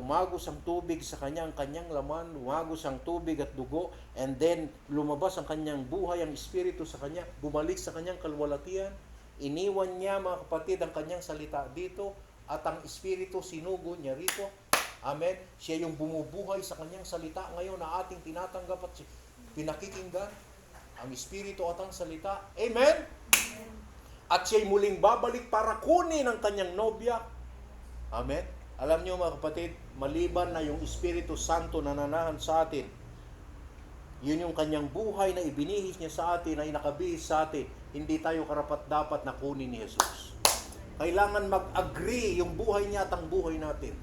umagos ang tubig sa kanyang laman, umagos ang tubig at dugo, and then lumabas ang kanyang buhay, ang Espiritu sa kanya, bumalik sa kanyang kalwalatian, iniwan niya, mga kapatid, ang kanyang salita dito, at ang Espiritu sinugo niya rito. Amen? Siya yung bumubuhay sa kanyang salita ngayon na ating tinatanggap at pinakikinggan, ang Espiritu at ang salita. Amen? At siya'y muling babalik para kunin ang kanyang nobya. Amen? Alam niyo mga kapatid, maliban na yung Espiritu Santo na nananahan sa atin, yun yung kanyang buhay na ibinihis niya sa atin, na inakabihis sa atin, hindi tayo karapat-dapat na kunin ni Jesus. Kailangan mag-agree yung buhay niya at ang buhay natin.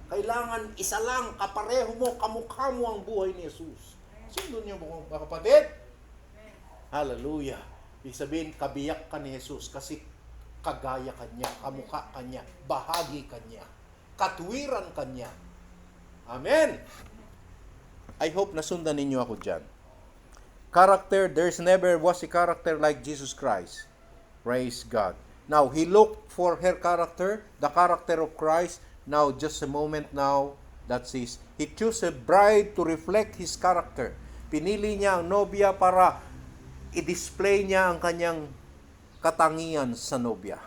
Kailangan isa lang, kapareho mo, kamukha mo ang buhay ni Jesus. Sino niyo mga kapatid? Hallelujah. Ibig sabihin, kabiyak ka ni Jesus kasi kagaya ka niya, kamukha ka niya, bahagi ka niya, katwiran ka niya. Amen. I hope nasundan ninyo ako dyan. Character, there's never was a character like Jesus Christ. Praise God. Now, he looked for her character, the character of Christ. Now, just a moment now, that says, he chose a bride to reflect his character. Pinili niya ang nobya para i-display niya ang kanyang katangian sa nobya.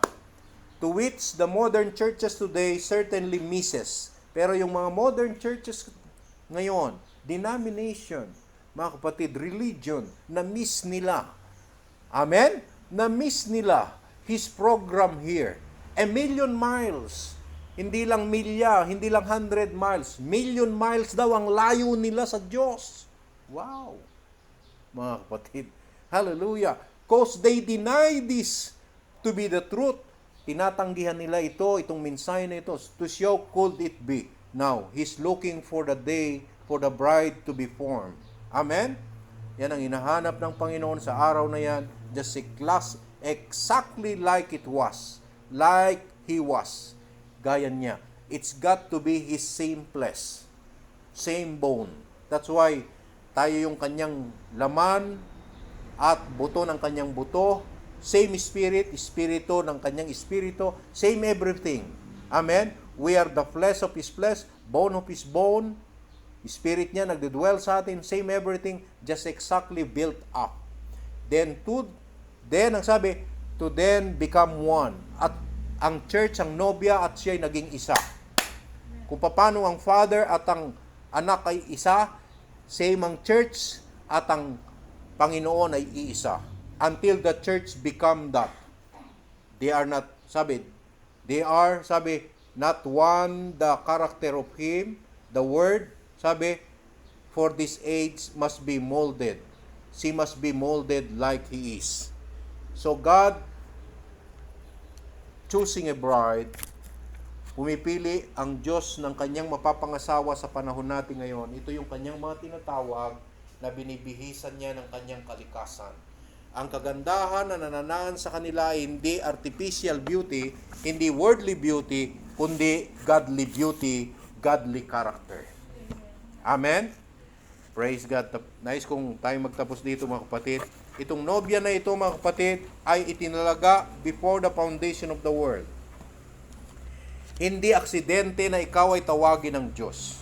To which the modern churches today certainly misses. Pero yung mga modern churches ngayon, denomination, mga kapatid, religion, na-miss nila. Amen? Na-miss nila his program here. 1,000,000 miles. Hindi lang milya, hindi lang 100 miles. 1,000,000 miles daw ang layo nila sa Diyos. Wow! Mga kapatid, hallelujah! Because they deny this to be the truth. Tinatanggihan nila itong mensahe na ito. To show could it be. Now, he's looking for the day for the bride to be formed. Amen? Yan ang hinahanap ng Panginoon sa araw na yan. Just a class exactly like it was. Like he was. Gaya niya. It's got to be his same flesh. Same bone. That's why tayo yung kanyang laman at buto ng kanyang buto. Same spirit, espiritu ng kanyang espiritu. Same everything. Amen? We are the flesh of his flesh, bone of his bone. Spirit niya nagdedwell sa atin, same everything, just exactly built up. Then ang sabi, to then become one. At ang church, ang nobya, at siya'y naging isa. Kung paano ang Father at ang anak ay isa, same ang church at ang Panginoon ay iisa. Until the church become that. They are not, not one, the character of Him, the Word, for this age must be molded. She must be molded like He is. So God, choosing a bride, pumipili ang Diyos ng kanyang mapapangasawa sa panahon natin ngayon. Ito yung kanyang mga tinatawag na binibihisan niya ng kanyang kalikasan. Ang kagandahan na nananaan sa kanila ay hindi artificial beauty, hindi worldly beauty, kundi godly beauty, godly character. Amen? Praise God. Nais kong tayo magtapos dito mga kapatid. Itong nobya na ito mga kapatid ay itinalaga before the foundation of the world. Hindi aksidente na ikaw ay tawagin ng Diyos.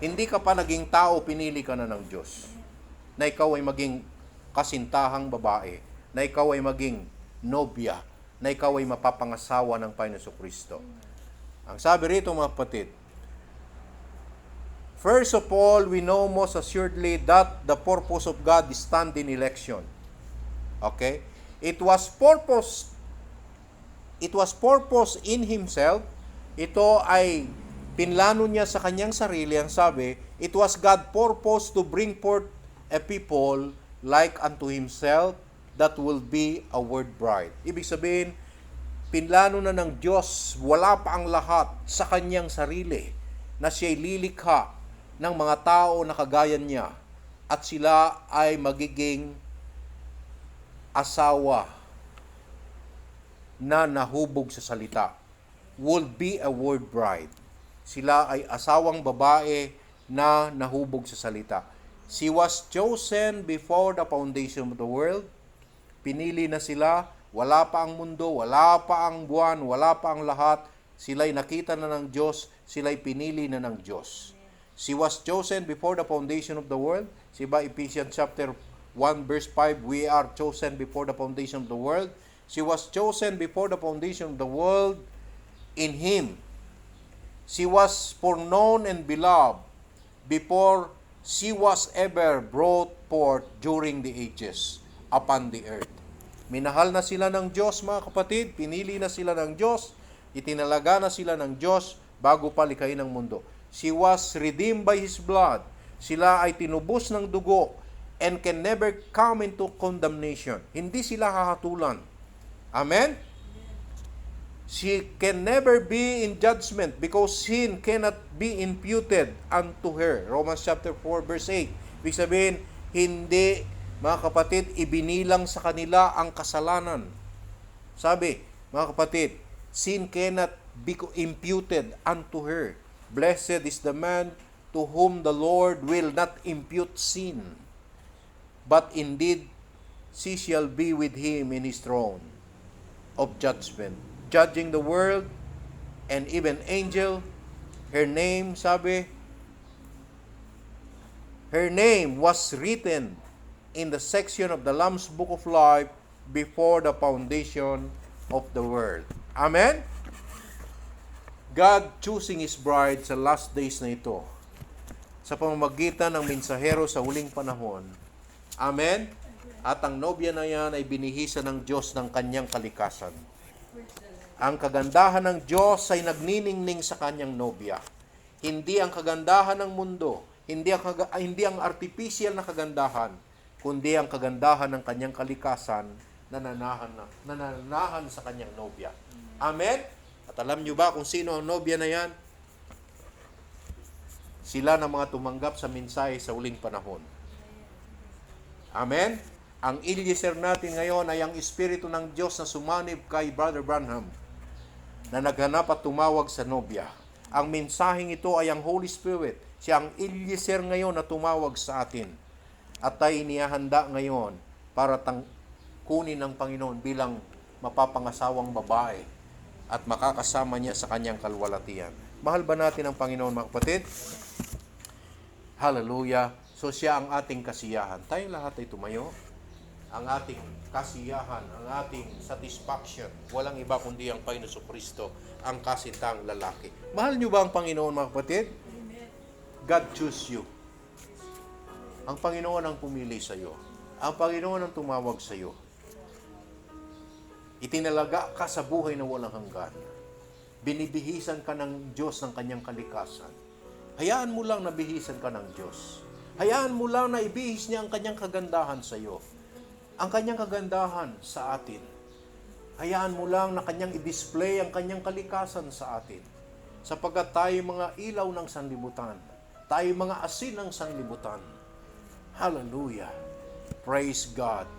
Hindi ka pa naging tao, pinili ka na ng Diyos. Na ikaw ay maging kasintahang babae. Na ikaw ay maging nobya. Na ikaw ay mapapangasawa ng Panginoon Kristo. Ang sabi rito mga kapatid, first of all, we know most assuredly that the purpose of God is stand in election. Okay? It was purpose in Himself. Ito ay pinlano niya sa kanyang sarili. Ang sabi, it was God purpose to bring forth a people like unto Himself that will be a word bride. Ibig sabihin, pinlano na ng Diyos, wala pa ang lahat sa kanyang sarili na siya'y lilikha ng mga tao na kagaya niya at sila ay magiging asawa na nahubog sa salita. Will be a word bride. Sila ay asawang babae na nahubog sa salita. She was chosen before the foundation of the world. Pinili na sila. Wala pa ang mundo, wala pa ang buwan, wala pa ang lahat. Sila'y nakita na ng Diyos, sila'y pinili na ng Diyos. She was chosen before the foundation of the world. Diba Ephesians chapter 1 verse 5, we are chosen before the foundation of the world. She was chosen before the foundation of the world in Him. She was foreknown and beloved before she was ever brought forth during the ages upon the earth. Minahal na sila ng Diyos, mga kapatid. Pinili na sila ng Diyos. Itinalaga na sila ng Diyos bago pa likhain ng mundo. She was redeemed by His blood. Sila ay tinubos ng dugo and can never come into condemnation. Hindi sila hahatulan. Amen? She can never be in judgment because sin cannot be imputed unto her. Romans chapter 4 verse 8. Ibig sabihin, hindi, mga kapatid, ibinilang sa kanila ang kasalanan. Sabi, mga kapatid, sin cannot be imputed unto her. Blessed is the man to whom the Lord will not impute sin. But indeed, she shall be with him in his throne of judgment, judging the world and even angel. Her name, sabi, her name was written in the section of the Lamb's Book of Life before the foundation of the world. Amen? God choosing His bride sa last days na ito sa pamamagitan ng mensahero sa huling panahon. Amen? At ang nobya na yan ay binihisa ng Diyos ng kanyang kalikasan. Ang kagandahan ng Diyos ay nagniningning sa kanyang nobya. Hindi ang kagandahan ng mundo, hindi ang artificial na kagandahan, kundi ang kagandahan ng kanyang kalikasan na nananahan sa kanyang nobya. Amen? At alam nyo ba kung sino ang nobya na yan? Sila na mga tumanggap sa mensahe sa huling panahon. Amen? Ang Eliezer natin ngayon ay ang Espiritu ng Diyos na sumanib kay Brother Branham na naghanap at tumawag sa nobya. Ang mensaheng ito ay ang Holy Spirit. Siya ang Eliezer ngayon na tumawag sa atin. At tayo inihahanda ngayon para kunin ng Panginoon bilang mapapangasawang babae at makakasama niya sa kanyang kalwalatian. Mahal ba natin ang Panginoon, mga kapatid? Hallelujah! So siya ang ating kasiyahan. Tayong lahat ay tumayo. Ang ating kasiyahan, ang ating satisfaction. Walang iba kundi ang Panginoon Kristo, ang kasintang lalaki. Mahal niyo ba ang Panginoon, mga kapatid? God choose you. Ang Panginoon ang pumili sa iyo. Ang Panginoon ang tumawag sa iyo. Itinalaga ka sa buhay na walang hanggan. Binibihisan ka ng Diyos ng kanyang kalikasan. Hayaan mo lang na bihisan ka ng Diyos. Hayaan mo lang na ibihis niya ang kanyang kagandahan sa iyo. Ang kanyang kagandahan sa atin. Hayaan mo lang na kanyang i-display ang kanyang kalikasan sa atin. Sapagkat tayo mga ilaw ng sanlibutan. Tayo mga asin ng sanlibutan. Hallelujah. Praise God.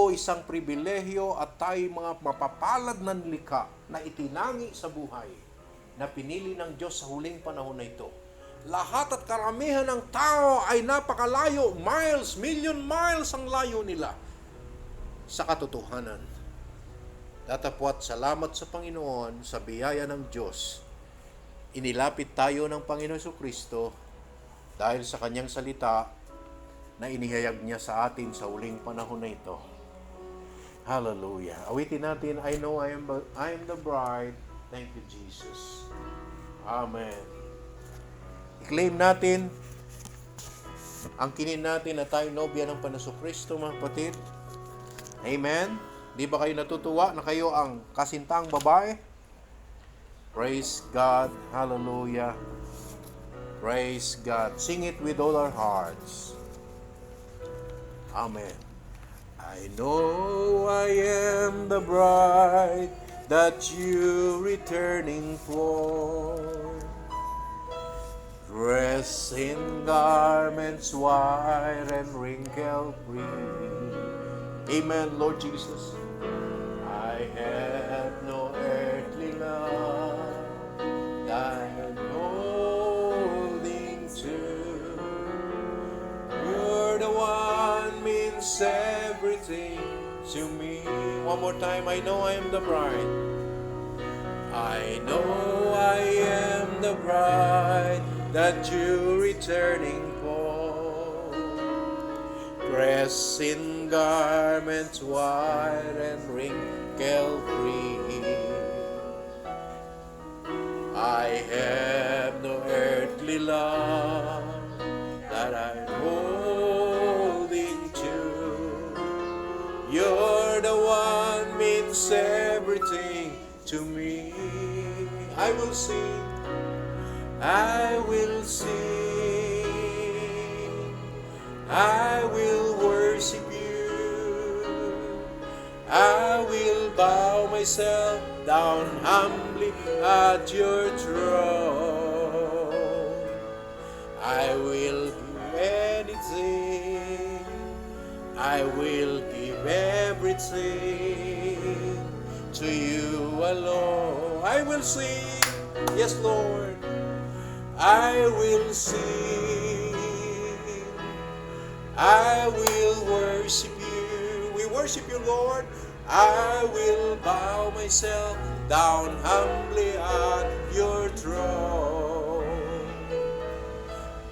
Isang pribilehyo at tayo mga mapapalad na nilikha na itinangi sa buhay na pinili ng Diyos sa huling panahon na ito. Lahat at karamihan ng tao ay napakalayo, million miles ang layo nila sa katotohanan. Datapwat salamat sa Panginoon sa biyaya ng Diyos. Inilapit tayo ng Panginoon Kristo dahil sa kanyang salita na inihayag niya sa atin sa huling panahon na ito. Hallelujah. Awitin natin, I know I am the bride. Thank you, Jesus. Amen. I-claim natin ang kinin natin na tayo nobya ng Panginoon Kristo, mga kapatid. Amen. Di ba kayo natutuwa na kayo ang kasintang babae? Praise God. Hallelujah. Praise God. Sing it with all our hearts. Amen. I know I am the bride that you returning for, dressed in garments white and wrinkle-free. Amen, Lord Jesus. I have no earthly love that I'm holding to. You're the one means everything to me. One more time, I know I am the bride. I know I am the bride that you're returning for, dressed in garments white and wrinkle-free. I have no earthly love that I'm holding to. You're the will sing, I will sing, I will worship you, I will bow myself down humbly at your throne. I will give anything, I will give everything to you alone. I will sing, yes Lord, I will sing, I will worship you. We worship you, Lord. I will bow myself down humbly at your throne.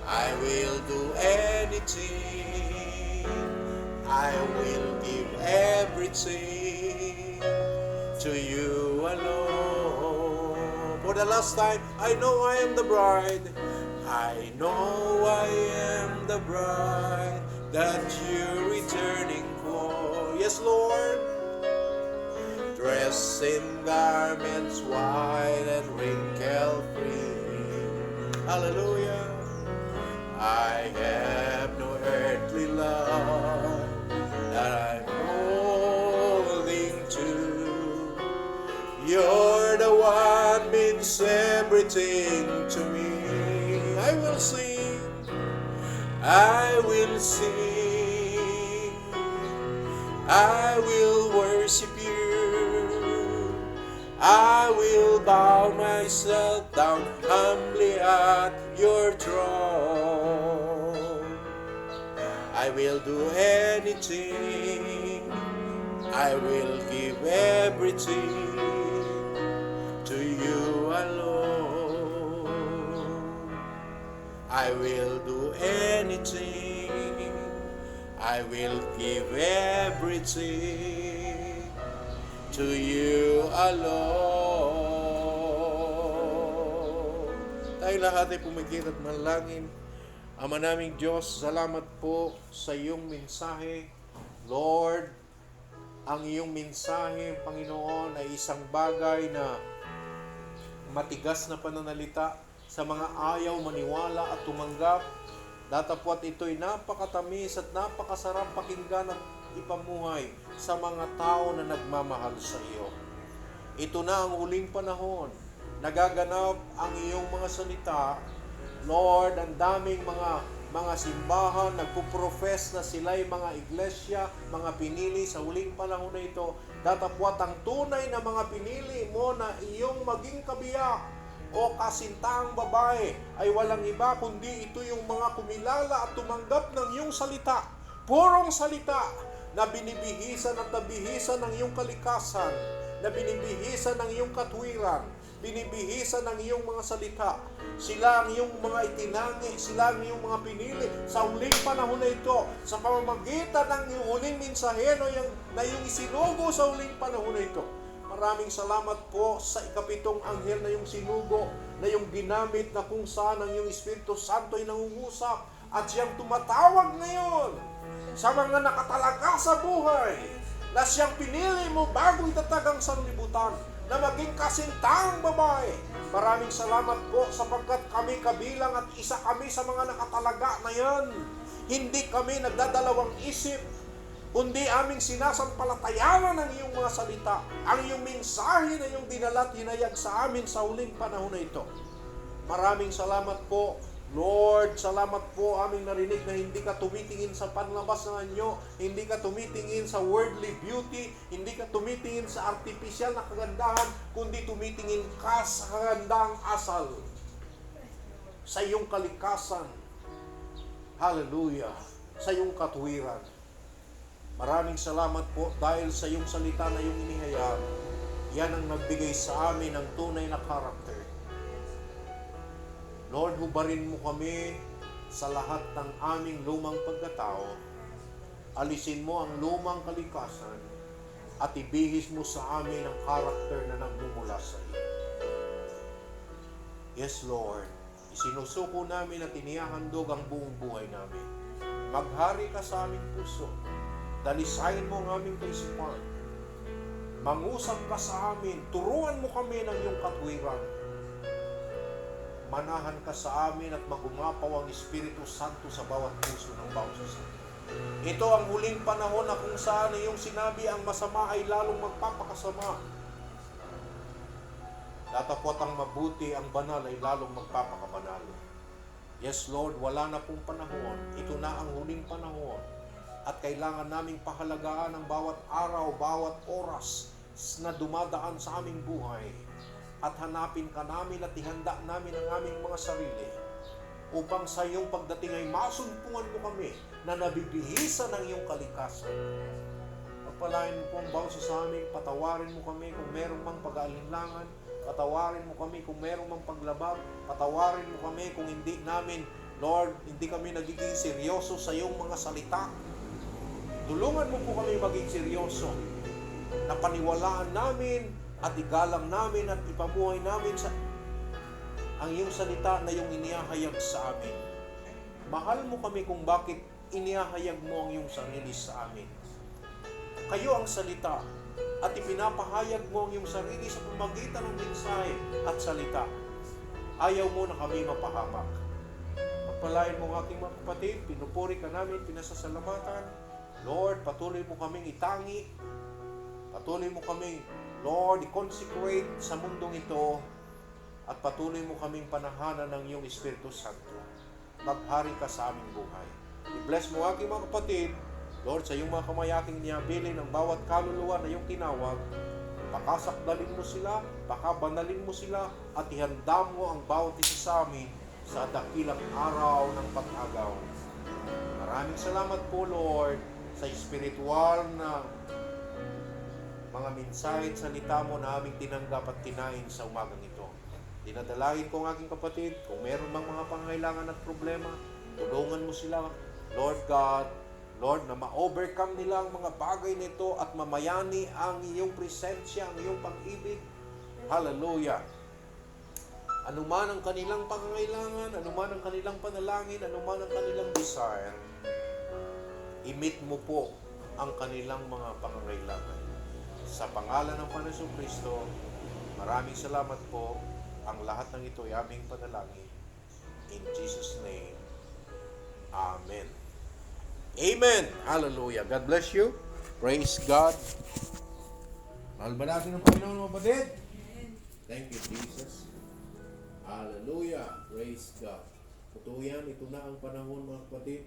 I will do anything, I will give everything to you alone. For the last time, I know I am the bride. I know I am the bride that you're returning for. Yes, Lord. Dressed in garments white and wrinkle-free. Hallelujah. I have no earthly love that I'm holding to. You're the one means everything to me. I will sing, I will sing, I will worship you, I will bow myself down humbly at your throne. I will do anything, I will give everything to you alone. I will do anything, I will give everything to you alone. Tayo lahat ay pumikit at manalangin. Ama naming Diyos, salamat po sa iyong mensahe. Lord, ang iyong mensahe, Panginoon, ay isang bagay na matigas na pananalita sa mga ayaw maniwala at tumanggap. Datapwat ito'y napakatamis at napakasarap pakinggan at ipamuhay sa mga tao na nagmamahal sa iyo. Ito na ang huling panahon. Nagaganap ang iyong mga salita. Lord, ang daming mga simbahan, nagpuprofess na sila'y mga iglesia, mga pinili sa huling panahon na ito. Datapwat ang tunay na mga pinili mo na iyong maging kabiyak o kasintaang babae ay walang iba kundi ito yung mga kumilala at tumanggap ng iyong salita. Purong salita na binibihisan at nabihisan ng iyong kalikasan, na binibihisan ng iyong katwiran, binibihisan ng iyong mga salita. Sila ang iyong mga itinangi, sila ang iyong mga pinili sa huling panahon na ito, sa pamamagitan ng iyong huling mensahe na iyong isinugo sa huling panahon na ito. Maraming salamat po sa ikapitong anghel na iyong sinugo, na iyong ginamit na kung saan ang iyong Espiritu Santo ay nangungusap at siyang tumatawag ngayon sa mga nakatalaga sa buhay, na siyang pinili mo bago itatag ang sanlibutan, na maging kasintaang babae. Maraming salamat po sapagkat kami kabilang at isa kami sa mga nakatalaga na yan. Hindi kami nagdadalawang isip, kundi aming sinasampalatayanan ng iyong mga salita, ang iyong mensahe na iyong dinala at hinayag sa amin sa huling panahon na ito. Maraming salamat po, Lord. Salamat po aming narinig na hindi ka tumitingin sa panlabas ng anyo, hindi ka tumitingin sa worldly beauty, hindi ka tumitingin sa artificial na kagandahan, kundi tumitingin ka sa kagandahang asal, sa iyong kalikasan. Hallelujah. Sa iyong katwiran. Maraming salamat po dahil sa iyong salita na iyong inihayag. Yan ang nagbigay sa amin ng tunay na karakter. Lord, hubarin mo kami sa lahat ng aming lumang pagkatao. Alisin mo ang lumang kalikasan at ibihis mo sa amin ang karakter na nagmumula sa iyo. Yes, Lord. Isinusuko namin at inihahandog ang buong buhay namin. Maghari ka sa aming puso. Dalisayin mo ang aming kaisipan. Mangusap ka sa amin. Turuan mo kami ng iyong katwiran. manahan ka sa amin at magumapaw ang Espiritu Santo sa bawat puso ng bawat isa. Ito ang huling panahon na kung saan iyong sinabi ang masama ay lalong magpapakasama. Datapwat ang mabuti, ang banal ay lalong magpapakabanal. Yes Lord, wala na pong panahon. Ito na ang huling panahon. At kailangan naming pahalagaan ang bawat araw, bawat oras na dumadaan sa aming buhay. At hanapin ka namin at ihanda namin ang aming mga sarili upang sa iyong pagdating ay masumpungan mo kami na nabibihisan ng iyong kalikasan. Pagpalain mo po ang bawat sa amin, patawarin mo kami kung merong mang pag-aalinlangan, patawarin mo kami kung merong mang paglabag, patawarin mo kami kung hindi namin, Lord, hindi kami nagiging seryoso sa iyong mga salita. Tulungan mo po kami maging seryoso na paniwalaan namin at igalang namin at ipamuhay namin sa ang iyong salita na iyong inihahayag sa amin. Mahal mo kami kung bakit inihahayag mo ang iyong sarili sa amin. Kayo ang salita at ipinapahayag mo ang iyong sarili sa pamamagitan ng mensahe at salita. Ayaw mo na kami mapahamak. Pagpalain mo ang aking mga kapatid, pinupuri ka namin, pinasasalamatan. Lord, patuloy mo kaming itangi. Patuloy mo kaming, Lord, i-consecrate sa mundong ito. At patuloy mo kaming panahanan ng iyong Espiritu Santo. Maghari ka sa aming buhay. I-bless mo aking mga kapatid, Lord, sa iyong mga kamayaking niyabilin ng bawat kaluluwa na iyong tinawag. Pakasakdalin mo sila, pakabanalin mo sila, at ihanda mo ang bawat isa sa amin sa dakilang araw ng pag-agaw. Maraming salamat po, Lord, sa espiritual na mga mensahe at salita mo na aming tinanggap at kinain sa umagang ito. Dinadalangin ko ang aking kapatid, kung meron mang mga pangailangan at problema, tulungan mo sila, Lord God, Lord, na ma-overcome nila ang mga bagay nito at mamayani ang iyong presensya, ang iyong pag-ibig. Hallelujah! Anuman ang kanilang pangangailangan, anuman ang kanilang panalangin, anuman ang kanilang desire, i-meet mo po ang kanilang mga pangangailangan. Sa pangalan ng Panginoong Kristo, maraming salamat po. Ang lahat ng ito ay aming panalangin. In Jesus' name, Amen. Amen. Hallelujah. God bless you. Praise God. Mahal ba natin ang Panginoon, mga kapatid? Thank you, Jesus. Hallelujah. Praise God. Totoo yan. Ito na ang panahon, mga kapatid.